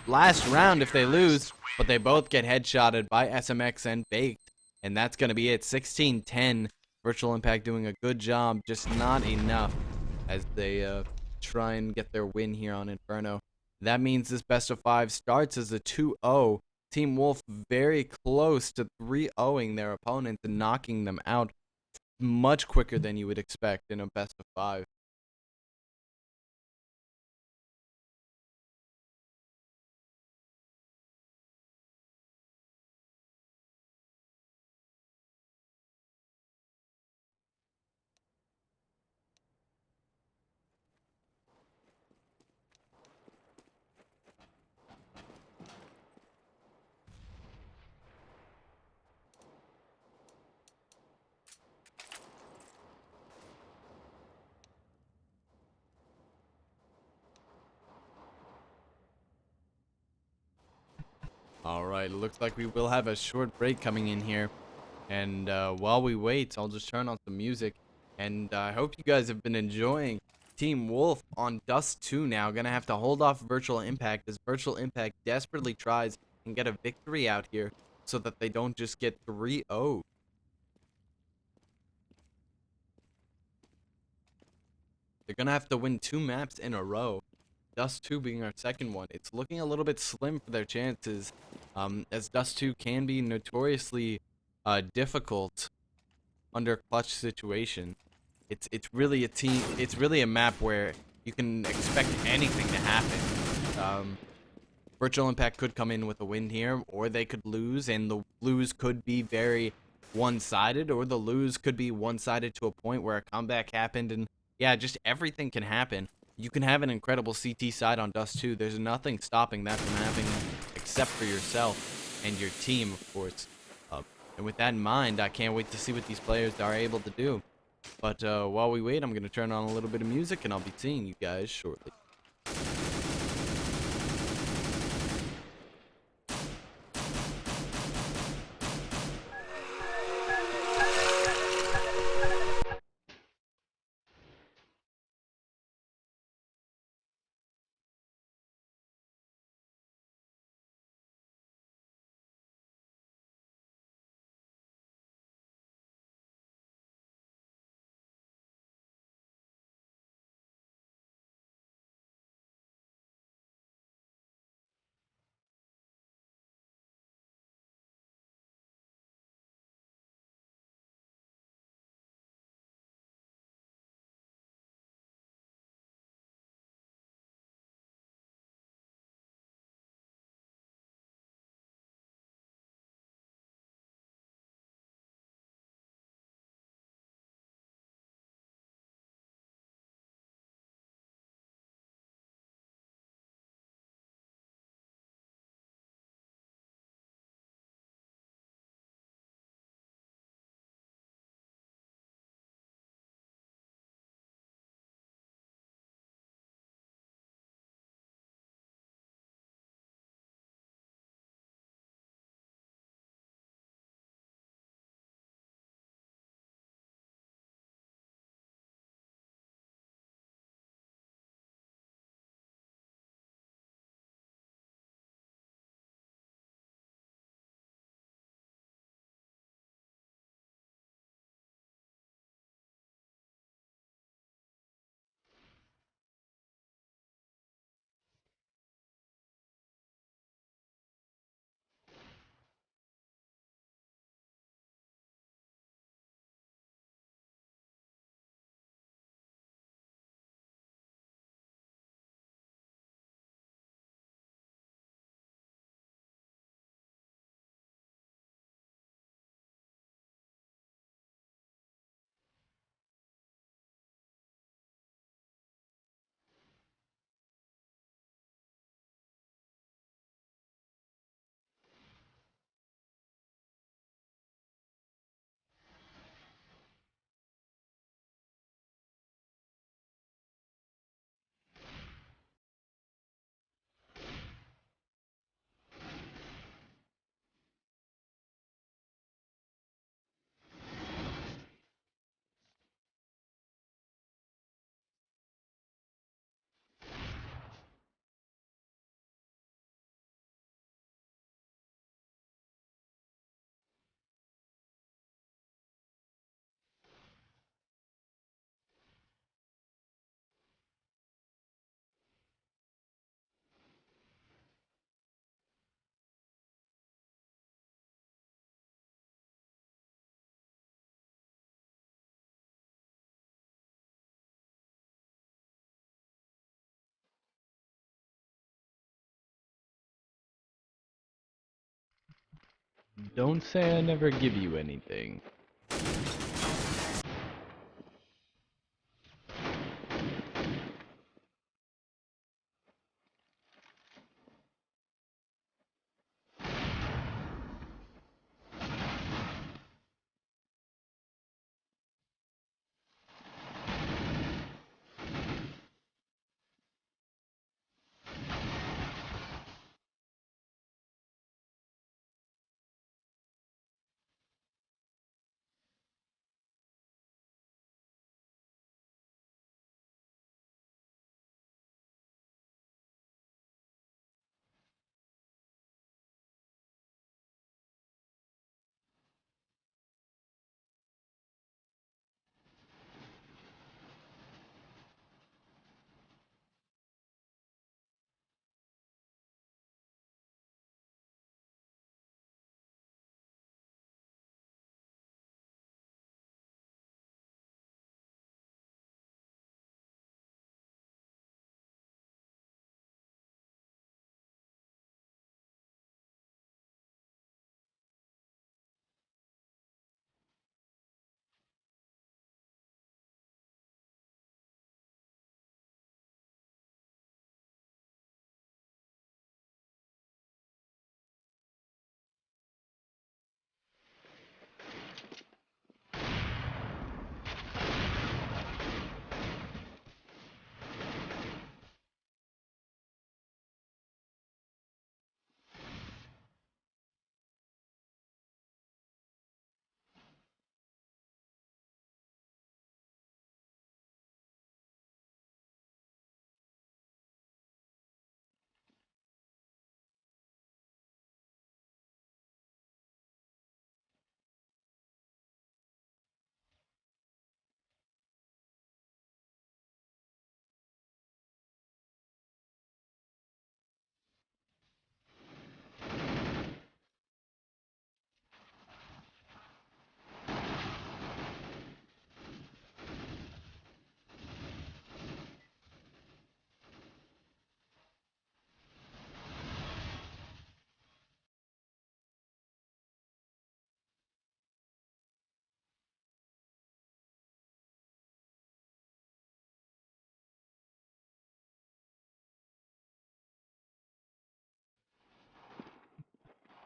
last round if they lose, but they both get headshotted by SMX and Baked. And that's going to be it. 16-10. Virtual Impact doing a good job, just not enough as they try and get their win here on Inferno. That means this best of 5 starts as a 2-0. Team Wolf very close to 3-0ing their opponents and knocking them out much quicker than you would expect in a best of 5. Alright, looks like we will have a short break coming in here. And while we wait, I'll just turn on some music. And I hope you guys have been enjoying Team Wolf on Dust 2 now. Gonna have to hold off Virtual Impact as Virtual Impact desperately tries and get a victory out here so that they don't just get 3-0. They're gonna have to win 2 maps in a row. Dust 2 being our second one. It's looking a little bit slim for their chances, as Dust 2 can be notoriously difficult under clutch situation. It's really a team. It's really a map where you can expect anything to happen. Virtual Impact could come in with a win here, or they could lose, and the lose could be very one-sided, or the lose could be one-sided to a point where a comeback happened, and yeah, just everything can happen. You can have an incredible CT side on Dust 2. There's nothing stopping that from happening except for yourself and your team, of course. And with that in mind, I can't wait to see what these players are able to do. But while we wait, I'm going to turn on a little bit of music, and I'll be seeing you guys shortly. Don't say I never give you anything.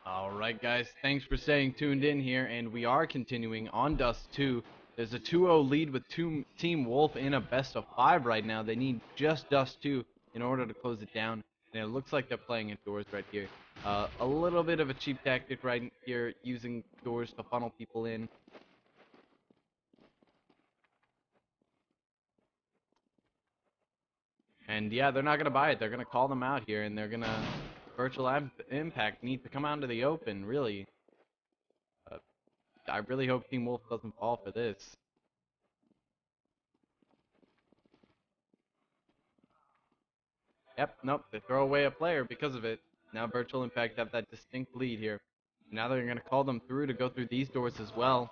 Alright guys, thanks for staying tuned in here, and we are continuing on Dust 2. There's a 2-0 lead with Team Wolf in a best of 5 right now. They need just Dust 2 in order to close it down, and it looks like they're playing indoors right here. A little bit of a cheap tactic right here, using doors to funnel people in. And yeah, they're not going to buy it. They're going to call them out here, and they're going to... Virtual Impact need to come out into the open, really. I really hope Team Wolf doesn't fall for this. Yep, nope, they throw away a player because of it. Now Virtual Impact have that distinct lead here. Now they're going to call them through to go through these doors as well.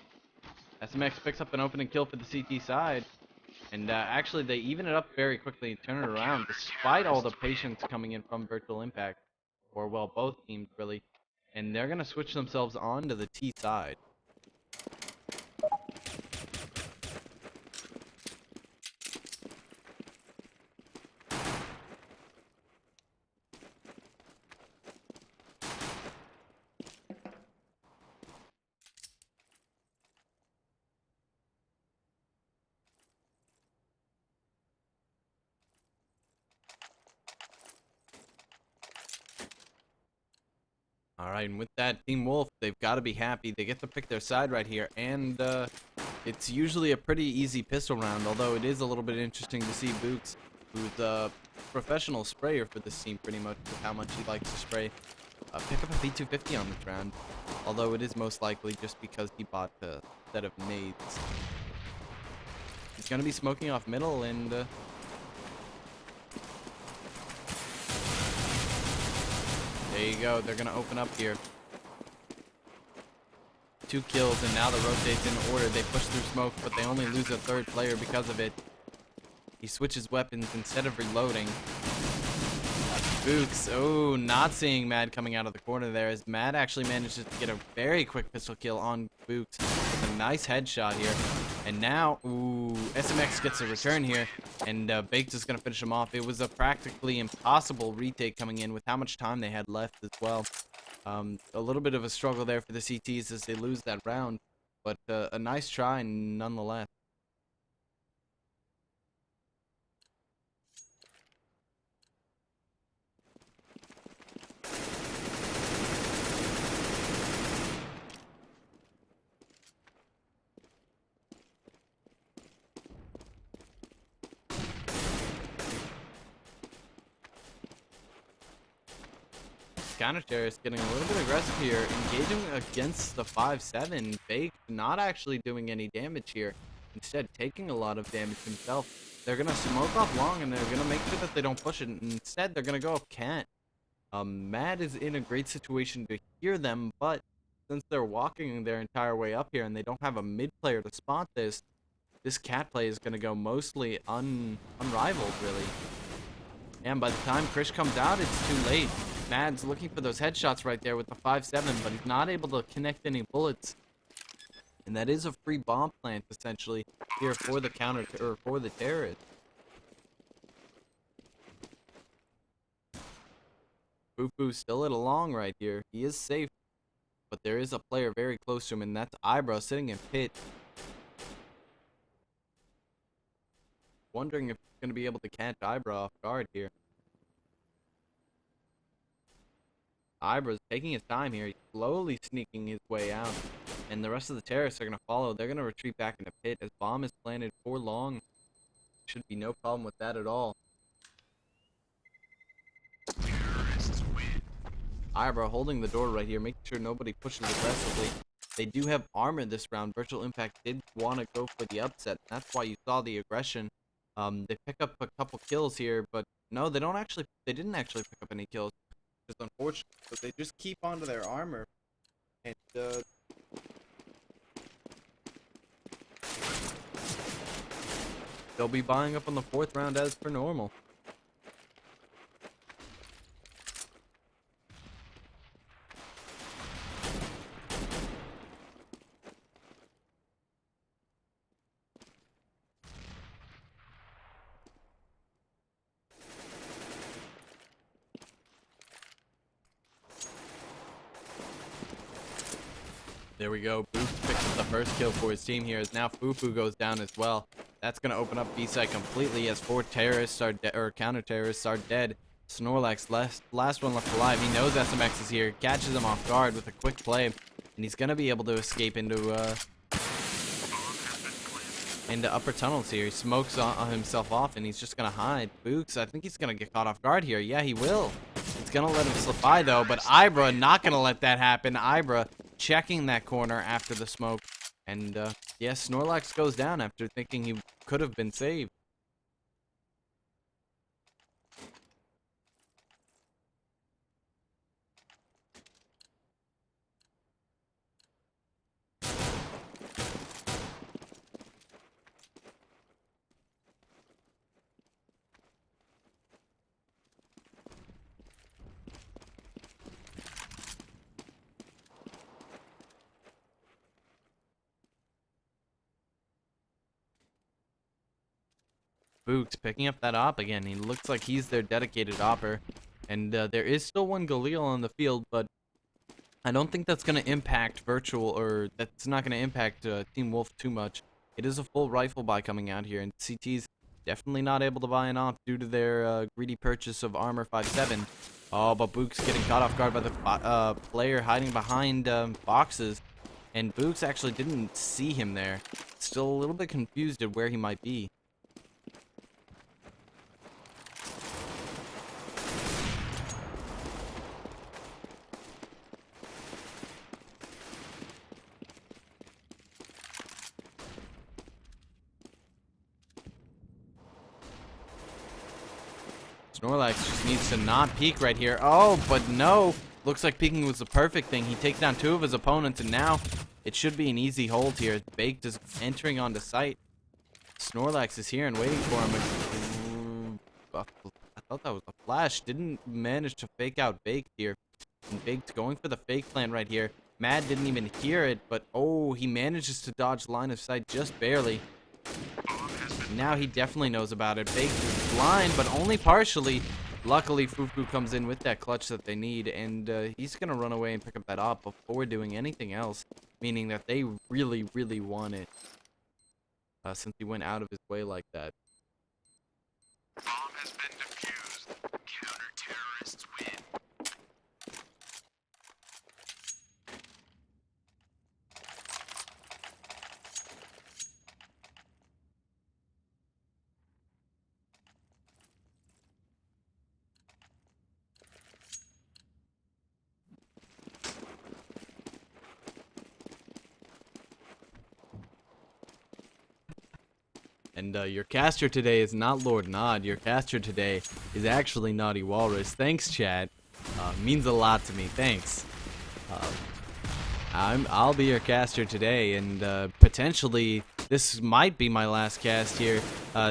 SMX picks up an opening kill for the CT side. And actually, they even it up very quickly and turn it around, despite all the patience coming in from Virtual Impact. Or, well, both teams, really. And they're going to switch themselves on to the T side. Alright, and with that, Team Wolf, they've got to be happy. They get to pick their side right here, and it's usually a pretty easy pistol round, although it is a little bit interesting to see Books, who's a professional sprayer for this team pretty much, with how much he likes to spray, pick up a P250 on this round, although it is most likely just because he bought a set of nades. He's going to be smoking off middle, and... there you go, they're going to open up here. 2 kills, and now the rotate's in order. They push through smoke, but they only lose a 3rd player because of it. He switches weapons instead of reloading. Books, oh, not seeing Mad coming out of the corner there, as Mad actually manages to get a very quick pistol kill on Books. A nice headshot here. And now, ooh, SMX gets a return here, and Baked is going to finish him off. It was a practically impossible retake coming in with how much time they had left as well. A little bit of a struggle there for the CTs as they lose that round, but a nice try nonetheless. Counter terrorist getting a little bit aggressive here, engaging against the 5-7. Baked not actually doing any damage here, instead taking a lot of damage himself. They're gonna smoke off long and they're gonna make sure that they don't push it. Instead, they're gonna go up Cat. Mad is in a great situation to hear them, but since they're walking their entire way up here and they don't have a mid player to spot this Cat play is gonna go mostly unrivaled, really. And by the time Krish comes out, it's too late. Mad's looking for those headshots right there with the 5-7, but he's not able to connect any bullets. And that is a free bomb plant, essentially, here for the for the terrorists. Fufu still at a long right here. He is safe, but there is a player very close to him, and that's Ibra sitting in pit. Wondering if he's going to be able to catch Ibra off guard here. Ibra's taking his time here. He's slowly sneaking his way out. And the rest of the terrorists are going to follow. They're going to retreat back into pit as bomb is planted for long. Should be no problem with that at all. Ibra holding the door right here, making sure nobody pushes aggressively. They do have armor this round. Virtual Impact did want to go for the upset. That's why you saw the aggression. They pick up a couple kills here, but no, they didn't actually pick up any kills. It's unfortunate, but they just keep onto their armor, and they'll be buying up on the 4th round as per normal. There we go. Boost picks up the first kill for his team here as now Fufu goes down as well. That's going to open up B-side completely as 4 terrorists are counter-terrorists are dead. Snorlax, last one left alive. He knows SMX is here, catches him off guard with a quick play, and he's going to be able to escape into upper tunnels here. He smokes himself off, and he's just going to hide. Books, I think he's going to get caught off guard here. Yeah, he will. It's going to let him slip by, though, but Ibra not going to let that happen. Ibra checking that corner after the smoke. And, yeah, Snorlax goes down after thinking he could have been saved. Books picking up that op again. He looks like he's their dedicated opper. And there is still one Galil on the field, but I don't think that's going to impact Virtual, or that's not going to impact Team Wolf too much. It is a full rifle buy coming out here, and CT's definitely not able to buy an op due to their greedy purchase of Armor 5-7. Oh, but Books getting caught off guard by the player hiding behind boxes. And Books actually didn't see him there. Still a little bit confused at where he might be. Snorlax just needs to not peek right here. Oh, but no. Looks like peeking was the perfect thing. He takes down 2 of his opponents, and now it should be an easy hold here. Baked is entering onto site. Snorlax is here and waiting for him. thought that was a flash. Didn't manage to fake out Baked here. And Baked going for the fake plant right here. Mad didn't even hear it, but oh, he manages to dodge line of sight just barely. Now he definitely knows about it. Baked is blind, but only partially. Luckily, Fufu comes in with that clutch that they need, and he's going to run away and pick up that op before doing anything else, meaning that they really, really want it, since he went out of his way like that. Bomb has been defused. Counter-terrorists win. And your caster today is not Lord Nod. Your caster today is actually Naughty Walrus. Thanks, chat. Means a lot to me. Thanks. I'll be your caster today, and potentially this might be my last cast here,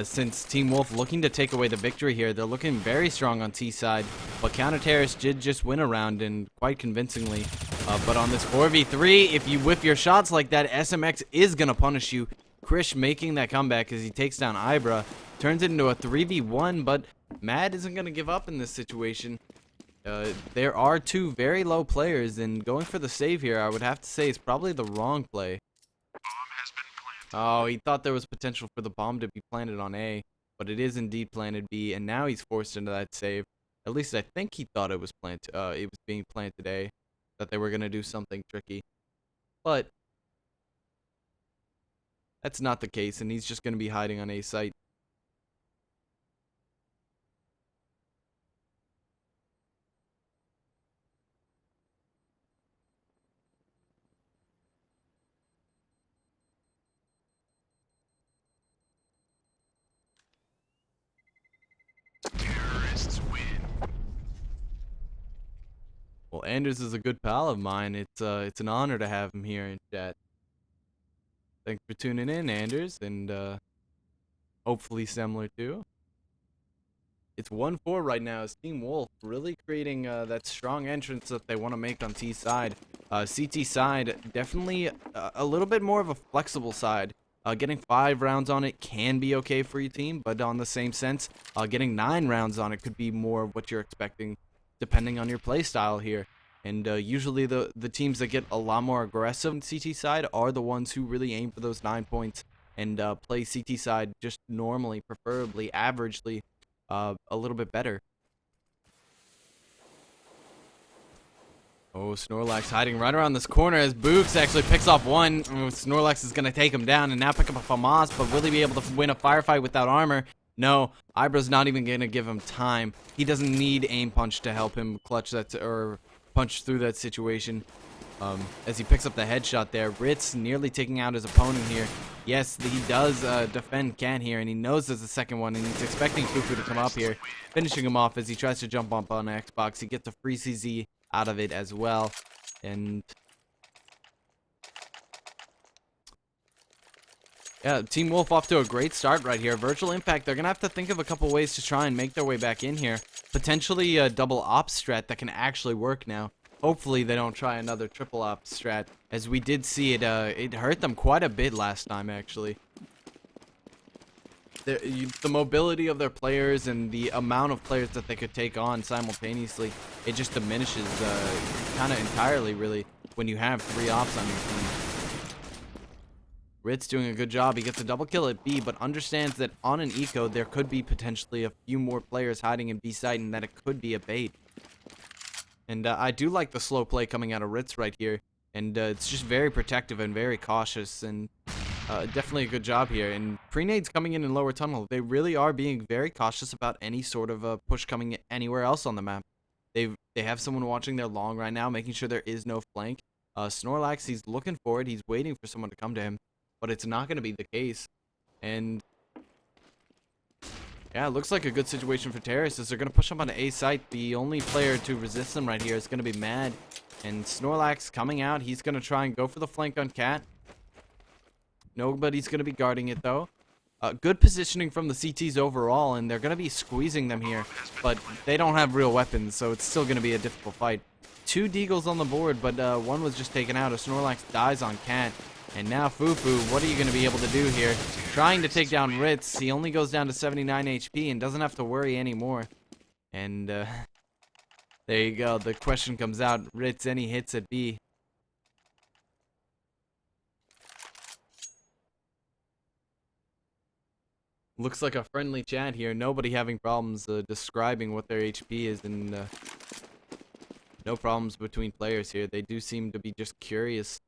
since Team Wolf looking to take away the victory here. They're looking very strong on T side, but Counter Terrorist did just win a round, and quite convincingly. But on this 4v3, if you whiff your shots like that, SMX is gonna punish you. Krish making that comeback as he takes down Ibra, turns it into a 3v1, but Mad isn't going to give up in this situation. There are two very low players, and going for the save here, I would have to say, is probably the wrong play. Bomb has been planted. Oh, he thought there was potential for the bomb to be planted on A, but it is indeed planted B, and now he's forced into that save. At least I think he thought it was being planted A, that they were going to do something tricky. But that's not the case, and he's just going to be hiding on A site. Terrorists win. Well, Anders is a good pal of mine. It's an honor to have him here in chat. Thanks for tuning in, Anders, and hopefully similar too. It's 1-4 right now as Team Wolf really creating that strong entrance that they want to make on T side. CT side, definitely a little bit more of a flexible side. Getting 5 rounds on it can be okay for your team, but on the same sense, getting 9 rounds on it could be more of what you're expecting, depending on your play style here. And usually the teams that get a lot more aggressive on CT side are the ones who really aim for those 9 points and play CT side just normally, preferably, averagely, a little bit better. Oh, Snorlax hiding right around this corner as Books actually picks off one. Snorlax is going to take him down and now pick up a FAMAS, but will he be able to win a firefight without armor? No, Ibra's not even going to give him time. He doesn't need aim punch to help him clutch that or punch through that situation. As he picks up the headshot there, Ritz nearly taking out his opponent here. Yes, he does defend Cat here, and he knows there's a second one, and he's expecting Fufu to come up here, finishing him off as he tries to jump up on Xbox. He gets a free CZ out of it as well, and yeah, Team Wolf off to a great start right here. Virtual Impact, they're gonna have to think of a couple ways to try and make their way back in here. Potentially a double op strat that can actually work now. Hopefully they don't try another triple op strat, as we did see it. It hurt them quite a bit last time, actually. The mobility of their players and the amount of players that they could take on simultaneously, it just diminishes kind of entirely, really, when you have 3 ops on your team. Ritz doing a good job. He gets a double kill at B, but understands that on an eco, there could be potentially a few more players hiding in B site and that it could be a bait. And I do like the slow play coming out of Ritz right here. And it's just very protective and very cautious, and definitely a good job here. And Prenades coming in lower tunnel, they really are being very cautious about any sort of push coming anywhere else on the map. They have someone watching their long right now, making sure there is no flank. Snorlax, he's looking for it. He's waiting for someone to come to him, but it's not going to be the case. And yeah, it looks like a good situation for Terrace as they're going to push up on the A site. The only player to resist them right here is going to be Mad. And Snorlax coming out. He's going to try and go for the flank on Cat. Nobody's going to be guarding it, though. Good positioning from the CTs overall, and they're going to be squeezing them here, but they don't have real weapons, so it's still going to be a difficult fight. 2 deagles on the board, but one was just taken out. A Snorlax dies on Cat, and now Fufu, what are you going to be able to do here? Trying to take down Ritz. He only goes down to 79 HP and doesn't have to worry anymore. And there you go. The question comes out. Ritz, any hits at B? Looks like a friendly chat here. Nobody having problems describing what their HP is, and no problems between players here. They do seem to be just curious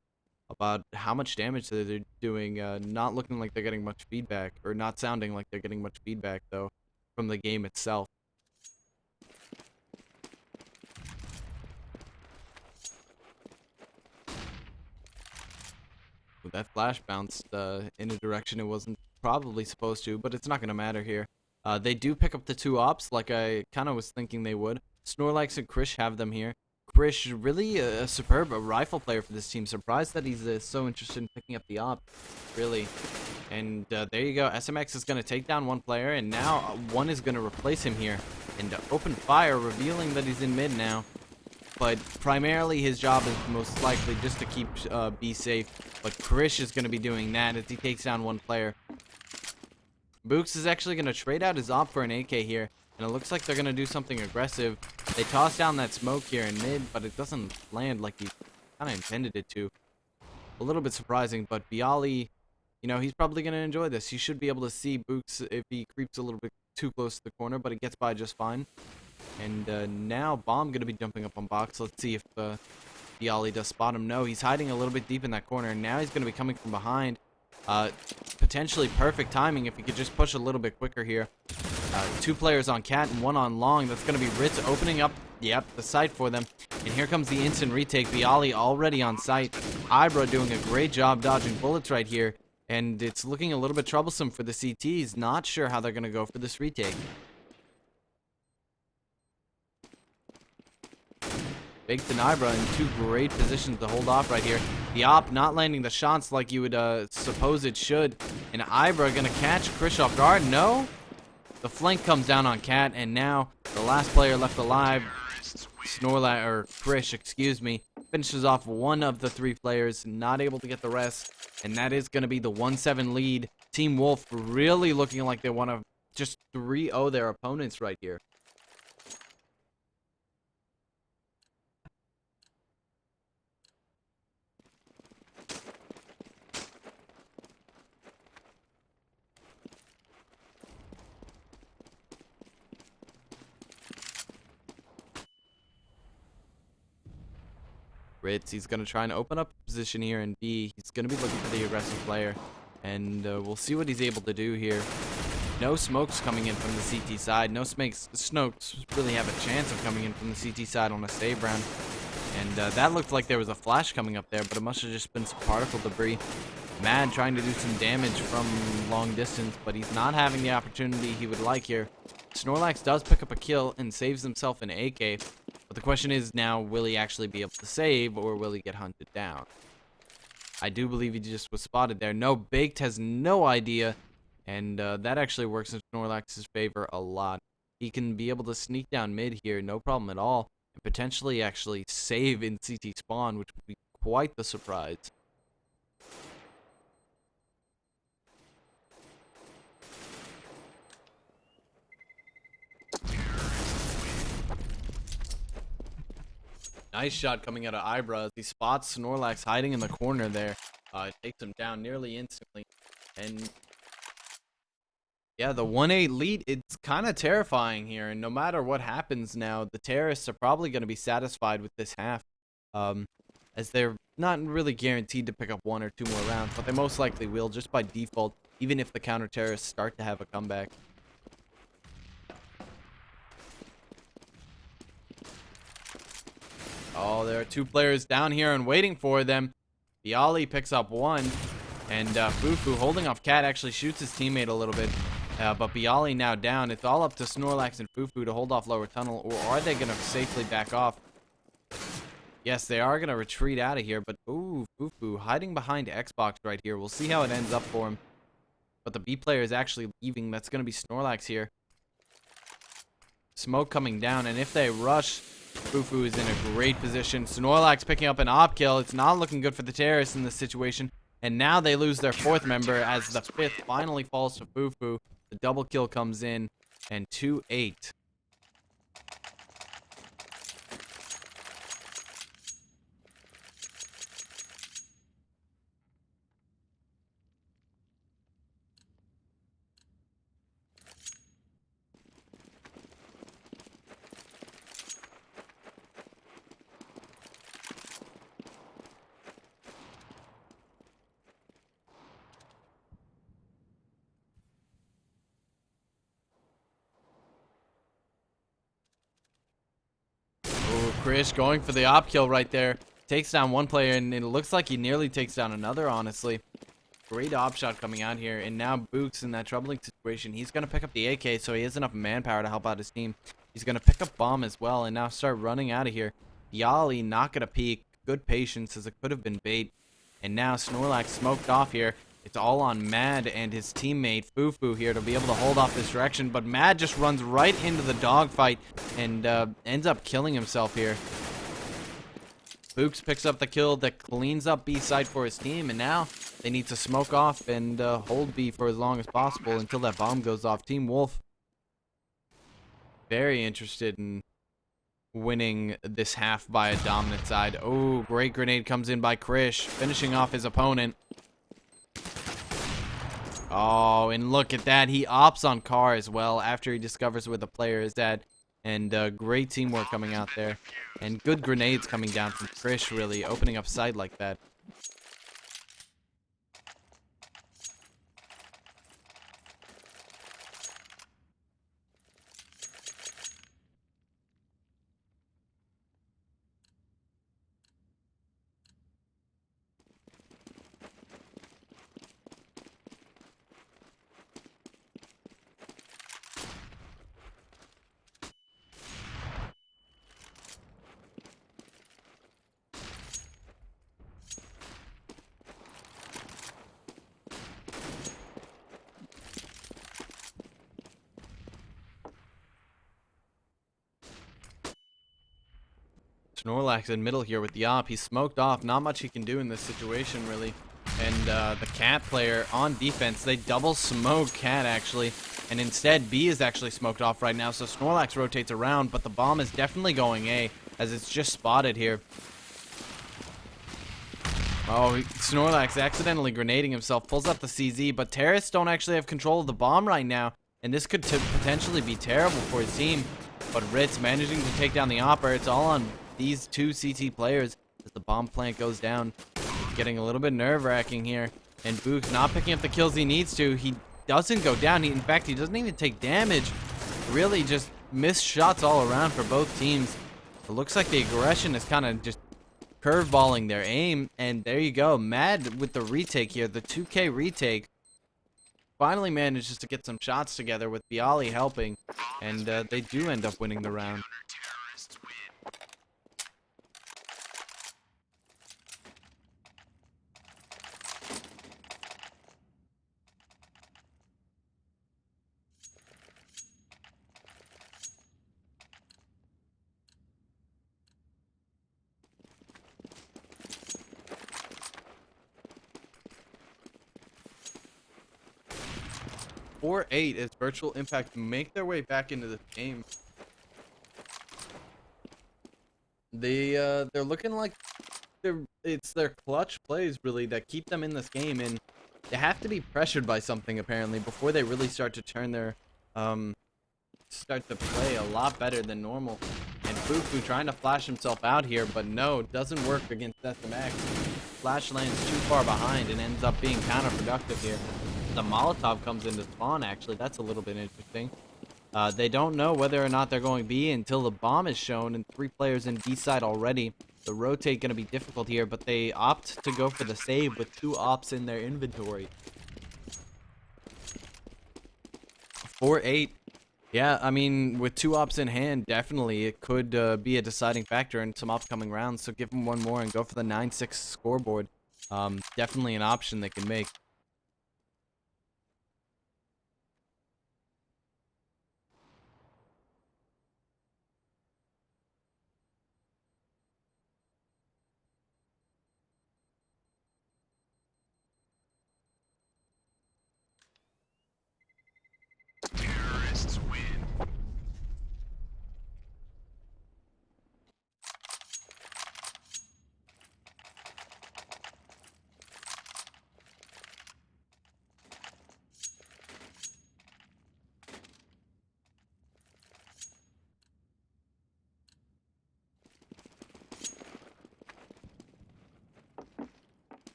about how much damage they're doing. Not looking like they're getting much feedback, or not sounding like they're getting much feedback, though, from the game itself. Well, that flash bounced in a direction it wasn't probably supposed to, but it's not going to matter here. They do pick up the 2 ops, like I kind of was thinking they would. Snorlax and Krish have them here. Krish, really a superb rifle player for this team. Surprised that he's so interested in picking up the op, really. And there you go. SMX is going to take down 1 player, and now 1 is going to replace him here. And open fire, revealing that he's in mid now. But primarily his job is most likely just to keep B safe. But Krish is going to be doing that as he takes down 1 player. Books is actually going to trade out his op for an AK here. And it looks like they're going to do something aggressive. They toss down that smoke here in mid, but it doesn't land like he kind of intended it to. A little bit surprising, but Bialy, you know, he's probably going to enjoy this. He should be able to see Books if he creeps a little bit too close to the corner, but he gets by just fine. And now Bomb going to be jumping up on box. Let's see if Bialy does spot him. No, he's hiding a little bit deep in that corner, and now he's going to be coming from behind. Potentially perfect timing if he could just push a little bit quicker here. 2 players on Cat and 1 on Long. That's going to be Ritz opening up, yep, the site for them. And here comes the instant retake. Bialy already on site. Ibra doing a great job dodging bullets right here. And it's looking a little bit troublesome for the CTs. Not sure how they're going to go for this retake. Big to Ibra in 2 great positions to hold off right here. The op not landing the shots like you would suppose it should. And Ibra going to catch Krish off guard. No. The flank comes down on Cat, and now the last player left alive, Snorlax, or Krish, excuse me, finishes off 1 of the 3 players, not able to get the rest, and that is going to be the 1-7 lead. Team Wolf really looking like they want to just 3-0 their opponents right here. Ritz, he's going to try and open up a position here in B. He's going to be looking for the aggressive player. And we'll see what he's able to do here. No smokes coming in from the CT side. No smokes really have a chance of coming in from the CT side on a save round. And that looked like there was a flash coming up there, but it must have just been some particle debris. Mad trying to do some damage from long distance, but he's not having the opportunity he would like here. Snorlax does pick up a kill and saves himself an AK. But the question is now, will he actually be able to save, or will he get hunted down? I do believe he just was spotted there. No, Baked has no idea, and that actually works in Snorlax's favor a lot. He can be able to sneak down mid here, no problem at all, and potentially actually save in CT spawn, which would be quite the surprise. Nice shot coming out of Ibra as he spots Snorlax hiding in the corner there. Takes him down nearly instantly. And yeah, the 1-8 lead, it's kind of terrifying here. And no matter what happens now, the terrorists are probably going to be satisfied with this half. As they're not really guaranteed to pick up 1 or 2 more rounds, but they most likely will just by default, even if the counter-terrorists start to have a comeback. Oh, there are 2 players down here and waiting for them. Bialy picks up 1, and Fufu holding off Cat actually shoots his teammate a little bit. But Bialy now down. It's all up to Snorlax and Fufu to hold off lower tunnel, or are they going to safely back off? Yes, they are going to retreat out of here, but ooh, Fufu hiding behind Xbox right here. We'll see how it ends up for him. But the B player is actually leaving. That's going to be Snorlax here. Smoke coming down, and if they rush, Fufu is in a great position. Snorlax picking up an op kill. It's not looking good for the terrorists in this situation. And now they lose their 4th member as the 5th finally falls to Fufu. The double kill comes in, and 2-8. Krish going for the op kill right there. Takes down one player, and it looks like he nearly takes down another, honestly. Great op shot coming out here, and now Book's in that troubling situation. He's going to pick up the AK, so he has enough manpower to help out his team. He's going to pick up Bomb as well, and now start running out of here. Yali not going to peek. Good patience, as it could have been bait. And now Snorlax smoked off here. It's all on Mad and his teammate Fufu here to be able to hold off this direction, but Mad just runs right into the dogfight and ends up killing himself here. Books picks up the kill that cleans up B side for his team, and now they need to smoke off and hold B for as long as possible until that bomb goes off. Team Wolf very interested in winning this half by a dominant side. Oh, great grenade comes in by Krish, finishing off his opponent. Oh, and look at that. He opts on Car as well after he discovers where the player is at. And great teamwork coming out there. And good grenades coming down from Krish, really, opening up sight like that. Snorlax in middle here with the op. He's smoked off. Not much he can do in this situation, really. And the Cat player on defense, they double smoke Cat, actually. And instead, B is actually smoked off right now. So Snorlax rotates around, but the bomb is definitely going A, as it's just spotted here. Oh, Snorlax accidentally grenading himself. Pulls up the CZ, but terrorists don't actually have control of the bomb right now. And this could potentially be terrible for his team. But Ritz managing to take down the Opper. It's all on these two CT players as the bomb plant goes down. It's getting a little bit nerve-wracking here. And Book not picking up the kills he needs to. He doesn't go down. In fact, he doesn't even take damage. Really just missed shots all around for both teams. It looks like the aggression is kind of just curveballing their aim. And there you go. Mad with the retake here. The 2K retake. Finally manages to get some shots together with Bialy helping. And they do end up winning the round. 4-8 as Virtual Impact make their way back into the game. They're looking like it's their clutch plays really that keep them in this game, and they have to be pressured by something apparently before they really start to turn their start to play a lot better than normal. And Fufu trying to flash himself out here, but no, doesn't work against SMX. Flash lands too far behind and ends up being counterproductive here. The Molotov comes into spawn, actually. That's a little bit interesting. They don't know whether or not they're going B until the bomb is shown, and 3 players in B side already. The rotate going to be difficult here, but they opt to go for the save with 2 ops in their inventory. 4-8. Yeah, I mean, with 2 ops in hand, definitely it could be a deciding factor in some upcoming rounds. So give them one more and go for the 9-6 scoreboard. Definitely an option they can make.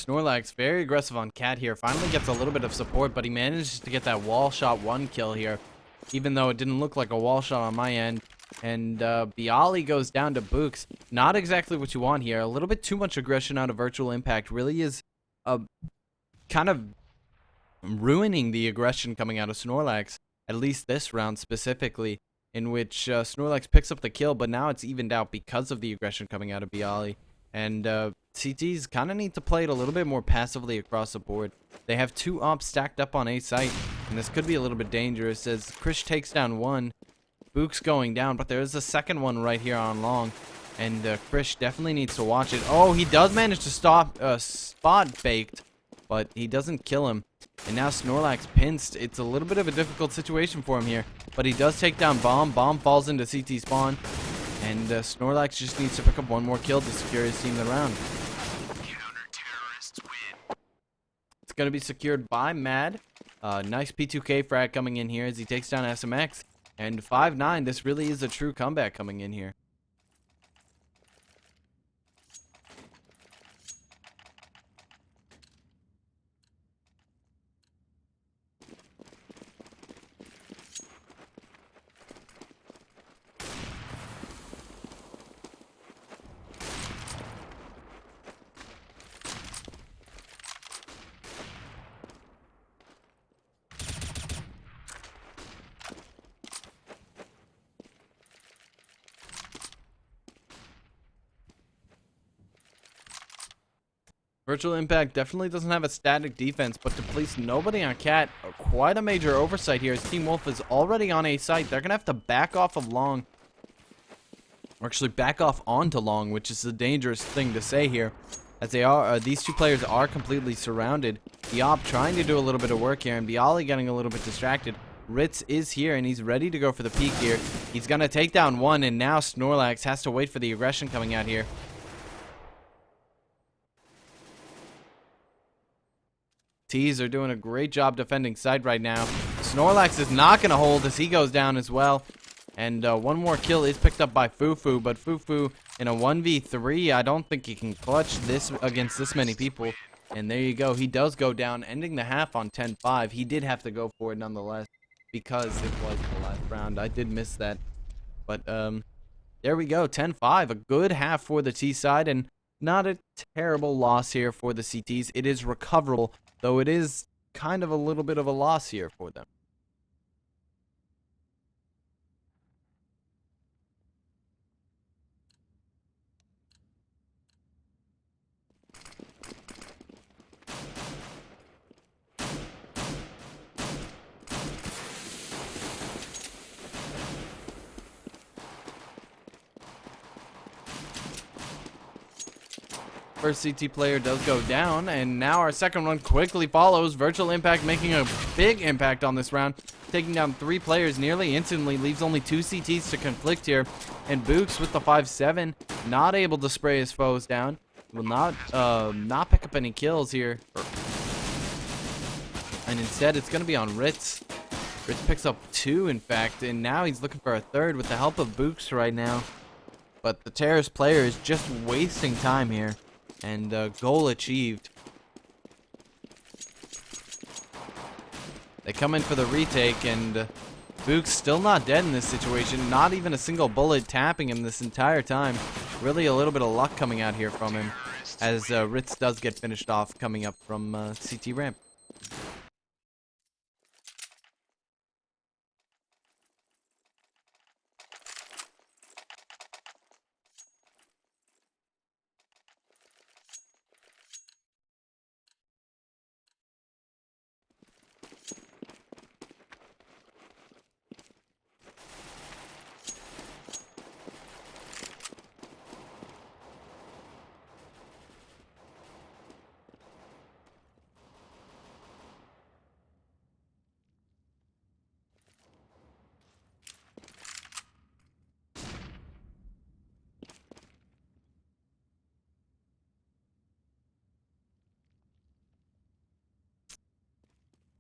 Snorlax very aggressive on Cat here. Finally gets a little bit of support, but he manages to get that wall shot 1 kill here, even though it didn't look like a wall shot on my end. And Bialy goes down to Books. Not exactly what you want here. A little bit too much aggression out of Virtual Impact really is kind of ruining the aggression coming out of Snorlax, at least this round specifically, in which Snorlax picks up the kill, but now it's evened out because of the aggression coming out of Bialy. And CTs kind of need to play it a little bit more passively across the board. They have 2 ops stacked up on A site, and this could be a little bit dangerous as Krish takes down 1. Book's going down, but there is a second one right here on long, and Krish definitely needs to watch it. Oh, he does manage to stop spot baked, but he doesn't kill him. And now Snorlax pinched. It's a little bit of a difficult situation for him here, but he does take down Bomb. Bomb falls into CT spawn, and Snorlax just needs to pick up 1 more kill to secure his team the round. Counter-terrorists win. It's going to be secured by Mad. Nice P2K frag coming in here as he takes down SMX. And 5-9, this really is a true comeback coming in here. Virtual Impact definitely doesn't have a static defense, but to place nobody on Cat, quite a major oversight here as Team Wolf is already on A site. They're going to have to back off of long, or actually back off onto long, which is a dangerous thing to say here, as they are these 2 players are completely surrounded. Diop trying to do a little bit of work here, and Bialy getting a little bit distracted. Ritz is here, and he's ready to go for the peak here. He's going to take down 1, and now Snorlax has to wait for the aggression coming out here. T's are doing a great job defending side right now. Snorlax is not going to hold as he goes down as well. And 1 more kill is picked up by Fufu, but Fufu in a 1v3, I don't think he can clutch this against this many people. And there you go. He does go down, ending the half on 10-5. He did have to go for it nonetheless because it was the last round. I did miss that. But there we go. 10-5. A good half for the T side and not a terrible loss here for the CTs. It is recoverable, though it is kind of a little bit of a loss here for them. First CT player does go down, and now our second one quickly follows. Virtual Impact making a big impact on this round, taking down 3 players nearly instantly, leaves only 2 CTs to conflict here. And Books with the 5-7, not able to spray his foes down, will not pick up any kills here. And instead, it's going to be on Ritz. Ritz picks up 2, in fact, and now he's looking for a 3rd with the help of Books right now. But the Terrace player is just wasting time here. And goal achieved. They come in for the retake, and Book's still not dead in this situation. Not even a single bullet tapping him this entire time. Really a little bit of luck coming out here from him, as Ritz does get finished off coming up from CT ramp.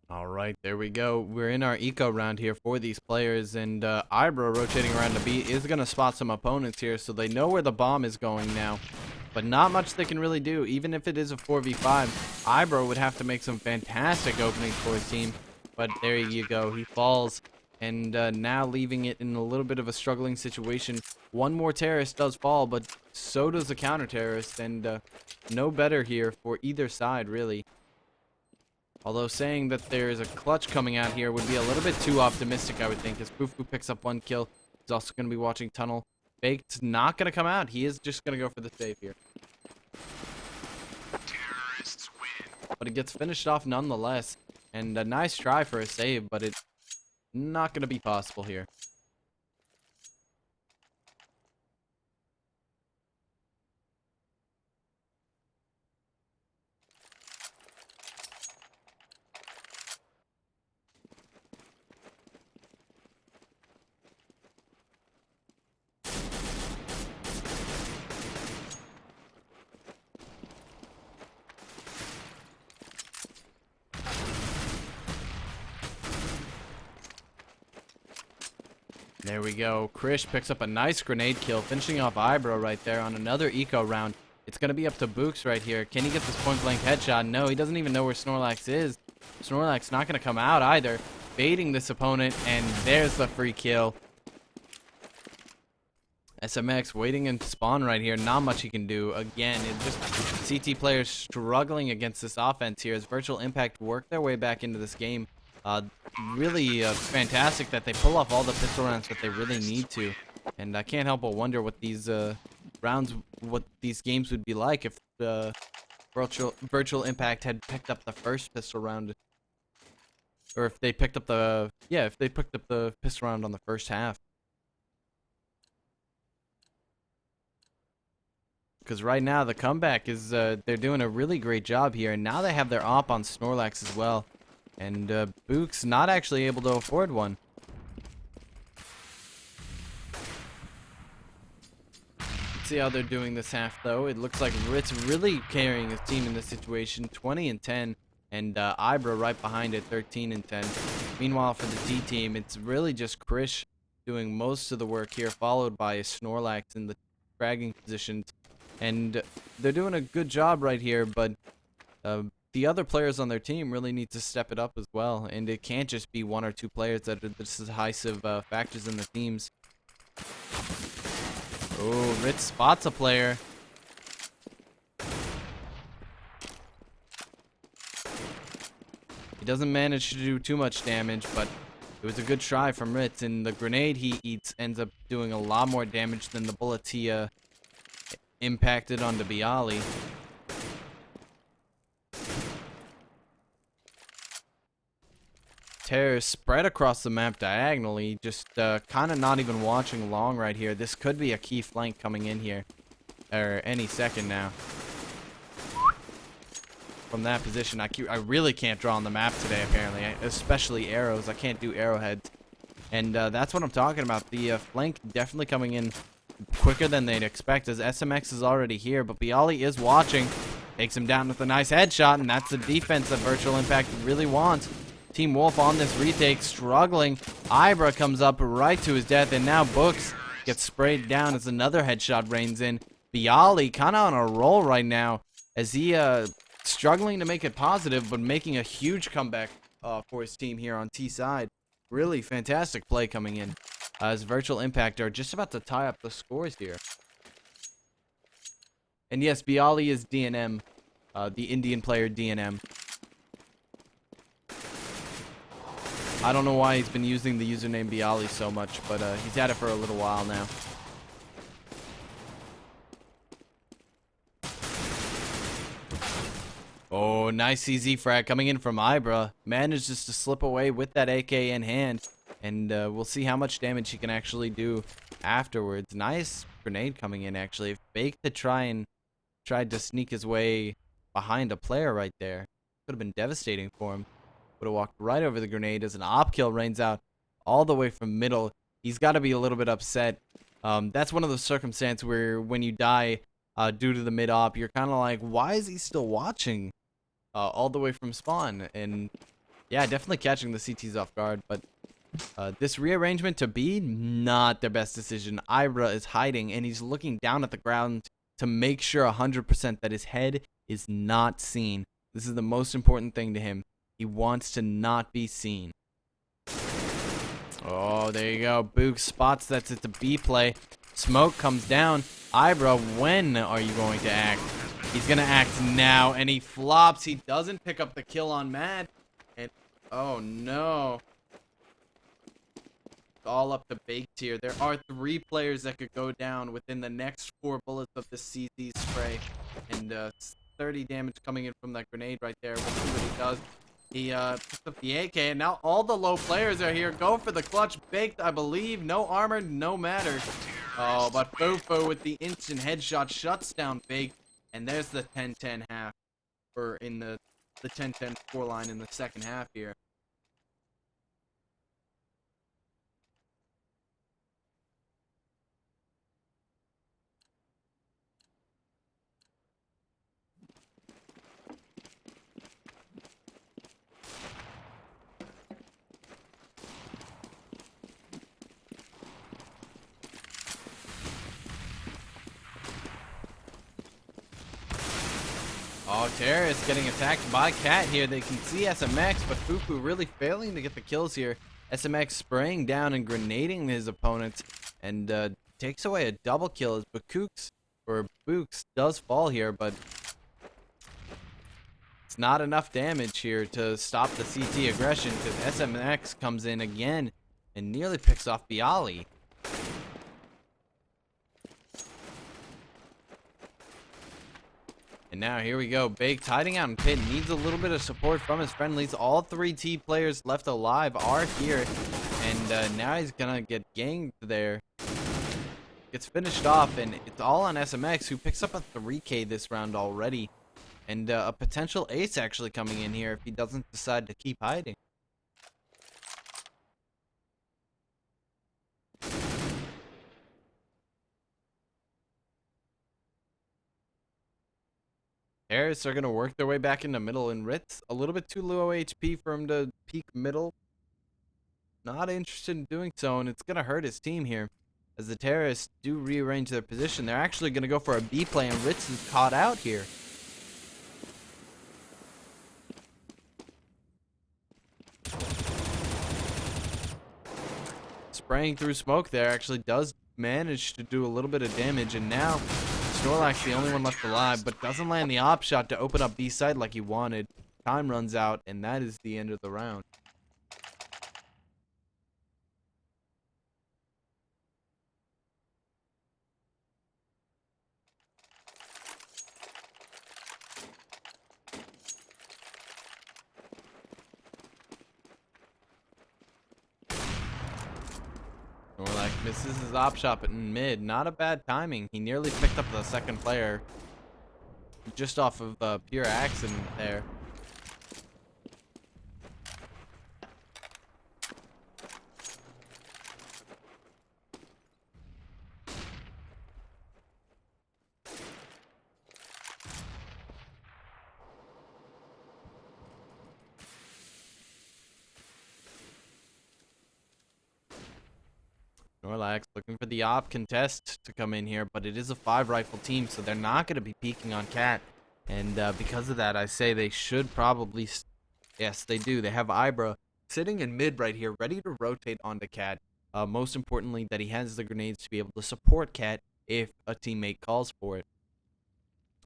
All right, there we go. We're in our eco round here for these players, and Ibra rotating around to B is going to spot some opponents here, so they know where the bomb is going now. but not much they can really do. Even if it is a 4v5, Ibro would have to make some fantastic openings for his team. But there you go, he falls, and now leaving it in a little bit of a struggling situation. One more terrorist does fall, but so does the counter-terrorist, and no better here for either side, really. Although saying that there's a clutch coming out here would be a little bit too optimistic, I would think, as Fufu picks up 1 kill. He's also going to be watching Tunnel. Baked's not going to come out. He is just going to go for the save here. Terrorists win. But it gets finished off nonetheless. And a nice try for a save, but it's not going to be possible here. There we go. Krish picks up a nice grenade kill, finishing off Ibro right there on another eco round. It's going to be up to Books right here. Can he get this point-blank headshot? No, he doesn't even know where Snorlax is. Snorlax not going to come out either. Baiting this opponent, and there's the free kill. SMX waiting in spawn right here. Not much he can do. Again, it just CT players struggling against this offense here as Virtual Impact work their way back into this game. Really fantastic that they pull off all the pistol rounds that they really need to, and I can't help but wonder what these what these games would be like if Virtual Impact had picked up the first pistol round, or if they picked up the pistol round on the first half. Because right now the comeback is they're doing a really great job here, and now they have their op on Snorlax as well. And Book's not actually able to afford one. Let's see how they're doing this half, though. It looks like Ritz really carrying his team in this situation, 20-10, and Ibra right behind it, 13-10. Meanwhile, for the D team, it's really just Krish doing most of the work here, followed by Snorlax in the fragging positions. And they're doing a good job right here, but the other players on their team really need to step it up as well, and it can't just be 1 or 2 players that are the decisive factors in the teams. Oh, Ritz spots a player. He doesn't manage to do too much damage, but it was a good try from Ritz, and the grenade he eats ends up doing a lot more damage than the bullets he impacted onto Bialy. Terrors spread across the map diagonally, just kind of not even watching long right here. This could be a key flank coming in here, or any second now. From that position, I really can't draw on the map today, apparently, especially arrows. I can't do arrowheads, and that's what I'm talking about. The flank definitely coming in quicker than they'd expect, as SMX is already here, but Bialy is watching. Takes him down with a nice headshot, and that's the defense that Virtual Impact really wants. Team Wolf on this retake, struggling. Ibra comes up right to his death, and now Books gets sprayed down as another headshot rains in. Bialy kind of on a roll right now, as he struggling to make it positive, but making a huge comeback for his team here on T side. Really fantastic play coming in, as Virtual Impact are just about to tie up the scores here. And yes, Bialy is DNM, the Indian player DNM. I don't know why he's been using the username Bialy so much, but he's had it for a little while now. Oh, nice CZ frag coming in from Ibra. Manages to slip away with that AK in hand, and we'll see how much damage he can actually do afterwards. Nice grenade coming in, actually. If Baked had tried to sneak his way behind a player right there, could have been devastating for him. Would have walked right over the grenade as an op kill rains out all the way from middle. He's got to be a little bit upset. That's one of those circumstances where when you die due to the mid op, you're kind of like, why is he still watching all the way from spawn? And yeah, definitely catching the CTs off guard. But this rearrangement to B, not their best decision. Ibra is hiding, and he's looking down at the ground to make sure 100% that his head is not seen. This is the most important thing to him. He wants to not be seen. Oh, there you go. Boog spots that's it's a B play. Smoke comes down. Ibra, when are you going to act? He's going to act now, and he flops. He doesn't pick up the kill on Mad. And, oh, no. All up to baked here. There are 3 players that could go down within the next 4 bullets of the CZ spray. And 30 damage coming in from that grenade right there. We'll see what he does. He picks up the AK, and now all the low players are here. Go for the clutch. Baked, I believe. No armor, no matter. Oh, but Fofo with the instant headshot shuts down Baked. And there's the 10-10 half. Or in the 10-10 scoreline in the second half here. Oh, Terrorist getting attacked by Cat here. They can see SMX, but Fufu really failing to get the kills here. SMX spraying down and grenading his opponents, and takes away a double kill as Books does fall here, but it's not enough damage here to stop the CT aggression because SMX comes in again and nearly picks off Bialy. And now here we go. Baked hiding out in pit. Needs a little bit of support from his friendlies. All 3 T players left alive are here. And now he's going to get ganged there. Gets finished off. And it's all on SMX, who picks up a 3K this round already. And a potential ace actually coming in here if he doesn't decide to keep hiding. Terrorists are going to work their way back into middle, and Ritz a little bit too low HP for him to peek middle. Not interested in doing so, and it's going to hurt his team here. As the Terrorists do rearrange their position, they're actually going to go for a B play, and Ritz is caught out here. Spraying through smoke there actually does manage to do a little bit of damage, and now Snorlax the only one left alive, but doesn't land the op shot to open up B side like he wanted. Time runs out, and that is the end of the round. Snorlax misses his op shot in mid. Not a bad timing. He nearly picked up the second player. Just off of pure accident there. Snorlax looking for the op contest to come in here, but it is a 5 rifle team, so they're not going to be peeking on Cat. And because of that, I say they should probably... Yes, they do. They have Ibra sitting in mid right here, ready to rotate onto Cat. Most importantly, that he has the grenades to be able to support Cat if a teammate calls for it.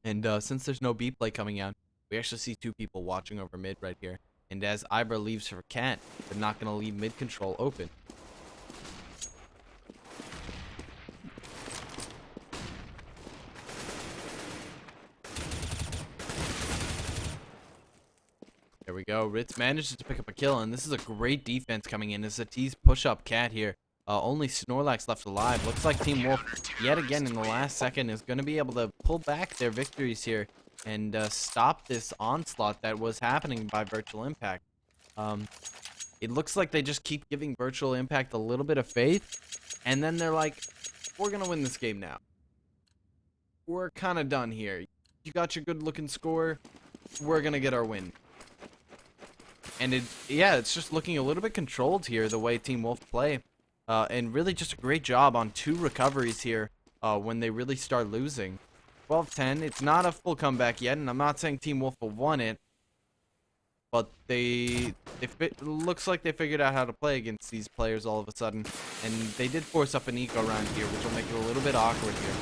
And since there's no B play coming out, we actually see 2 people watching over mid right here. And as Ibra leaves for Cat, they're not going to leave mid control open. There we go. Ritz manages to pick up a kill, and this is a great defense coming in as the T's push up Cat here. Only Snorlax left alive. Looks like Team Wolf, yet again in the last second, is going to be able to pull back their victories here and stop this onslaught that was happening by Virtual Impact. It looks like they just keep giving Virtual Impact a little bit of faith, and then they're like, we're going to win this game now. We're kind of done here. You got your good-looking score. We're going to get our win. And it's just looking a little bit controlled here, the way Team Wolf play. And really just a great job on 2 recoveries here when they really start losing. 12-10. It's not a full comeback yet, and I'm not saying Team Wolf will won it, but looks like they figured out how to play against these players all of a sudden, and they did force up an eco round here, which will make it a little bit awkward here.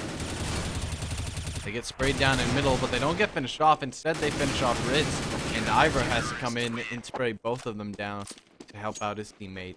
They get sprayed down in middle, but they don't get finished off. Instead, they finish off Ritz, and Ivor has to come in and spray both of them down to help out his teammate.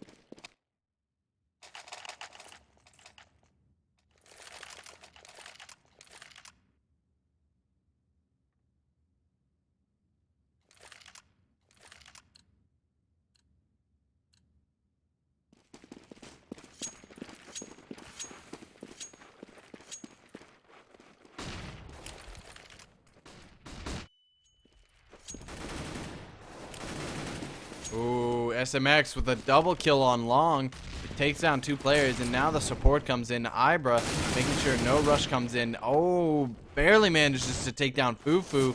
Ooh, SMX with a double kill on long. It takes down 2 players, and now the support comes in. Ibra making sure no rush comes in. Oh, barely manages to take down Fufu.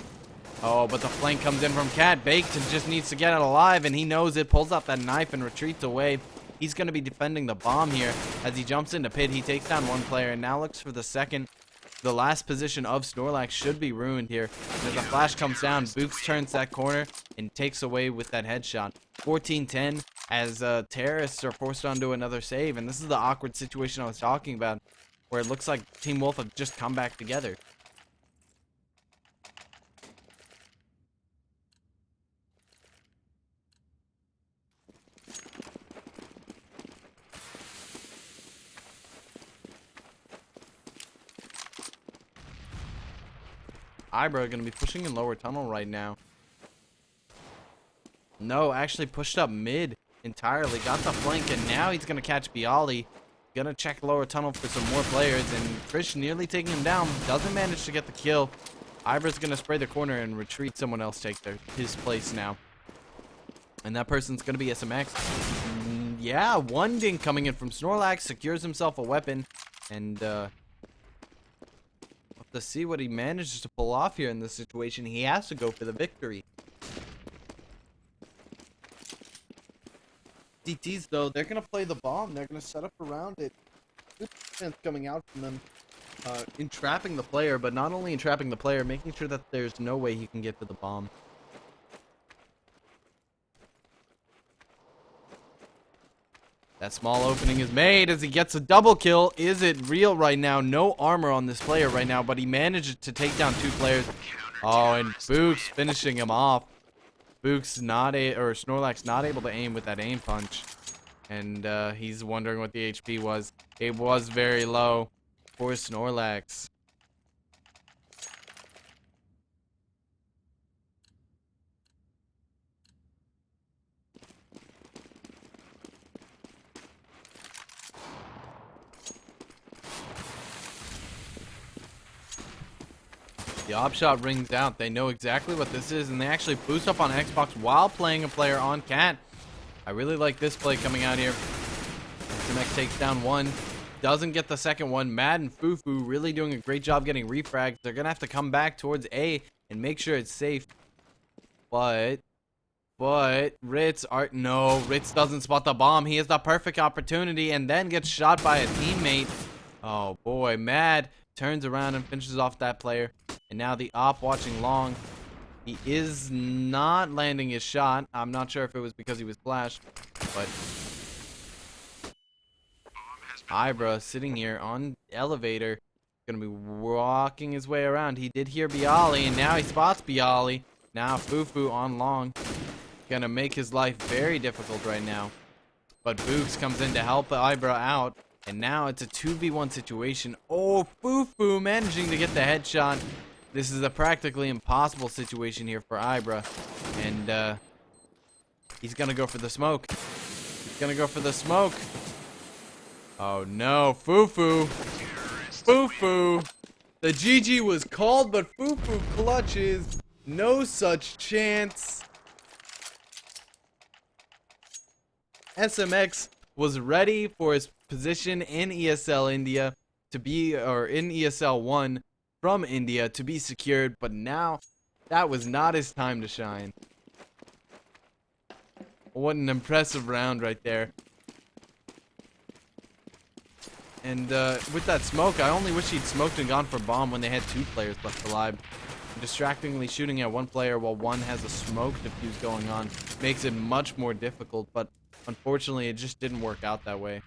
Oh, but the flank comes in from Cat. Baked and just needs to get it alive, and he knows it. Pulls out that knife and retreats away. He's going to be defending the bomb here. As he jumps into pit, he takes down 1 player, and now looks for the second. The last position of Snorlax should be ruined here. And as the flash comes down, Books turns that corner and takes away with that headshot. 14-10 as terrorists are forced onto another save. And this is the awkward situation I was talking about, where it looks like Team Wolf have just come back together. Ibra gonna be pushing in lower tunnel right now. No, actually pushed up mid entirely. Got the flank, and now he's gonna catch Bialy. Gonna check lower tunnel for some more players, and Krish nearly taking him down. Doesn't manage to get the kill. Ibra's gonna spray the corner and retreat. Someone else take his place now. And that person's gonna be SMX. Yeah, 1 dink coming in from Snorlax. Secures himself a weapon. And to see what he manages to pull off here in this situation. He has to go for the victory. DTs, though, they're going to play the bomb. They're going to set up around it. Good defense coming out from them. Entrapping the player, but not only entrapping the player, making sure that there's no way he can get to the bomb. That small opening is made as he gets a double kill. Is it real right now? No armor on this player right now, but he manages to take down 2 players. Oh, and Books finishing him off. Books Snorlax not able to aim with that aim punch. And he's wondering what the HP was. It was very low for Snorlax. The op shot rings out. They know exactly what this is, and they actually boost up on Xbox while playing a player on Cat. I really like this play coming out here. SMX takes down 1. Doesn't get the second one. Mad and Fufu really doing a great job getting refragged. They're going to have to come back towards A and make sure it's safe. But Ritz doesn't spot the bomb. He has the perfect opportunity and then gets shot by a teammate. Oh boy, Mad turns around and finishes off that player. And now the op watching long. He is not landing his shot. I'm not sure if it was because he was flashed, but Ibra sitting here on elevator, gonna be walking his way around. He did hear Bialy, and now he spots Bialy. Now Fufu on long, gonna make his life very difficult right now. But Books comes in to help Ibra out, and now it's a 2v1 situation. Oh, Fufu managing to get the headshot. This is a practically impossible situation here for Ibra, and he's gonna go for the smoke. He's gonna go for the smoke. Oh no, Fufu! The GG was called, but Fufu clutches. No such chance. SMX was ready for his position in ESL India to be, or in ESL 1 from India to be secured, but now that was not his time to shine. What an impressive round right there. And with that smoke, I only wish he'd smoked and gone for bomb when they had 2 players left alive. Distractingly shooting at one player while one has a smoke defuse going on makes it much more difficult, but unfortunately it just didn't work out that way.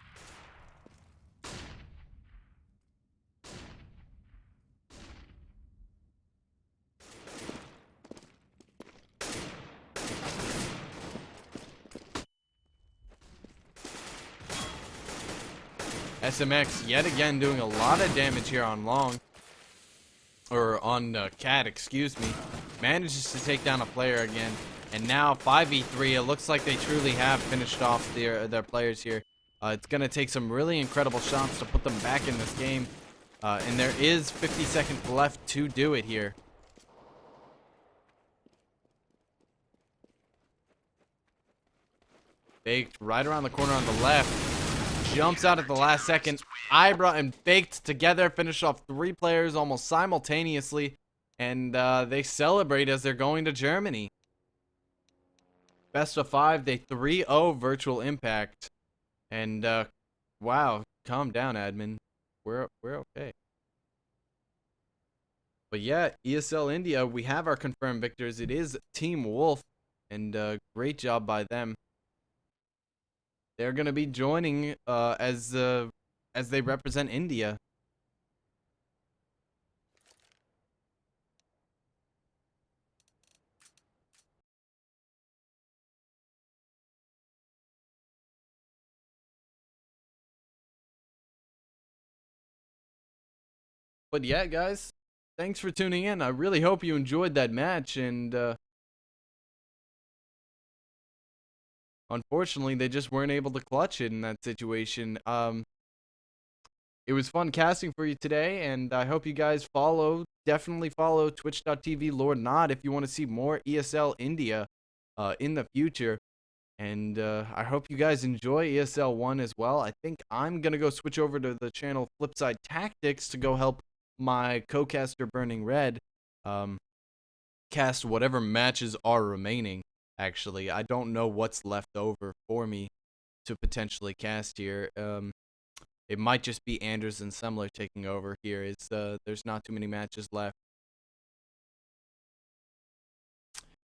SMX yet again doing a lot of damage here on long. Or on Cat, excuse me. Manages to take down a player again. And now 5v3, it looks like they truly have finished off their players here. It's going to take some really incredible shots to put them back in this game. And there is 50 seconds left to do it here. Baked right around the corner on the left. Jumps out at the last second. Ibra and Baked together finish off 3 players almost simultaneously. And they celebrate as they're going to Germany. Best of 5, they 3-0 Virtual Impact. And wow, calm down, admin. We're okay. But yeah, ESL India, we have our confirmed victors. It is Team Wolf, and great job by them. They're gonna be joining as they represent India. But yeah, guys, thanks for tuning in. I really hope you enjoyed that match, and unfortunately, they just weren't able to clutch it in that situation. It was fun casting for you today, and I hope you guys definitely follow twitch.tv Lord Nod if you want to see more ESL India in the future. And I hope you guys enjoy ESL1 as well. I think I'm going to go switch over to the channel Flipside Tactics to go help my co-caster Burning Red cast whatever matches are remaining, actually. I don't know what's left over for me to potentially cast here. It might just be Anders and Semler taking over here. There's not too many matches left.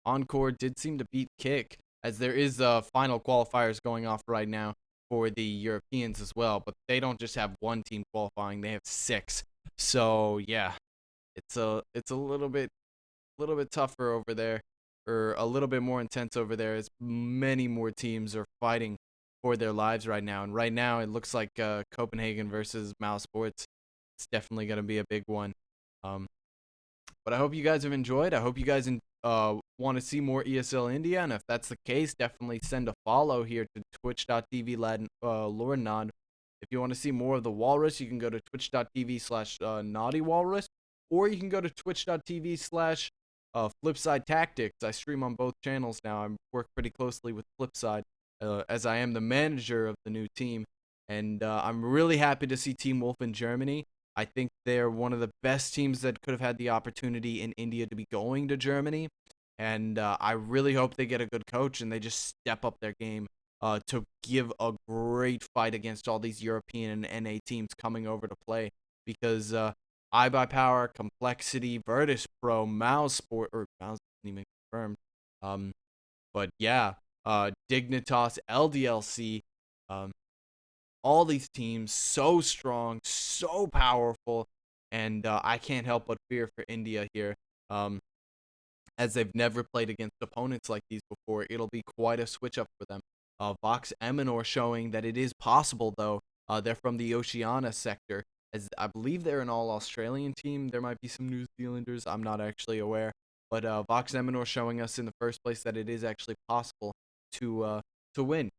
Encore did seem to beat Kick, as there is final qualifiers going off right now for the Europeans as well. But they don't just have 1 team qualifying; they have 6. So yeah, it's a little bit tougher over there, or a little bit more intense over there, as many more teams are fighting for their lives right now. And right now, it looks like Copenhagen versus Mouse Sports. It's definitely going to be a big one. But I hope you guys have enjoyed. I hope you guys want to see more ESL India. And if that's the case, definitely send a follow here to twitch.tv LordNod. If you want to see more of the Walrus, you can go to twitch.tv/NaughtyWalrus. Or you can go to twitch.tv/Flipside Tactics. I stream on both channels now. I work pretty closely with Flipside, as I am the manager of the new team. And I'm really happy to see Team Wolf in Germany. I think they're one of the best teams that could have had the opportunity in India to be going to Germany. And I really hope they get a good coach and they just step up their game to give a great fight against all these European and NA teams coming over to play. Because iBuyPower, Complexity, Virtus Pro, Mouse Sport, or Mouse isn't even confirmed. But yeah, Dignitas, LDLC, all these teams so strong, so powerful, and I can't help but fear for India here, as they've never played against opponents like these before. It'll be quite a switch up for them. Vox Eminor showing that it is possible, though. They're from the Oceania sector, as I believe they're an all-Australian team. There might be some New Zealanders. I'm not actually aware. But Vox Eminor showing us in the first place that it is actually possible to win.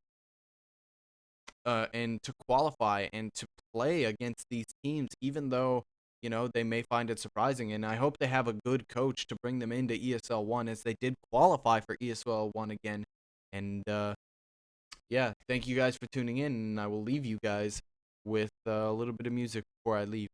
And to qualify and to play against these teams, even though, you know, they may find it surprising. And I hope they have a good coach to bring them into ESL1, as they did qualify for ESL1 again. And yeah, thank you guys for tuning in, and I will leave you guys with a little bit of music before I leave.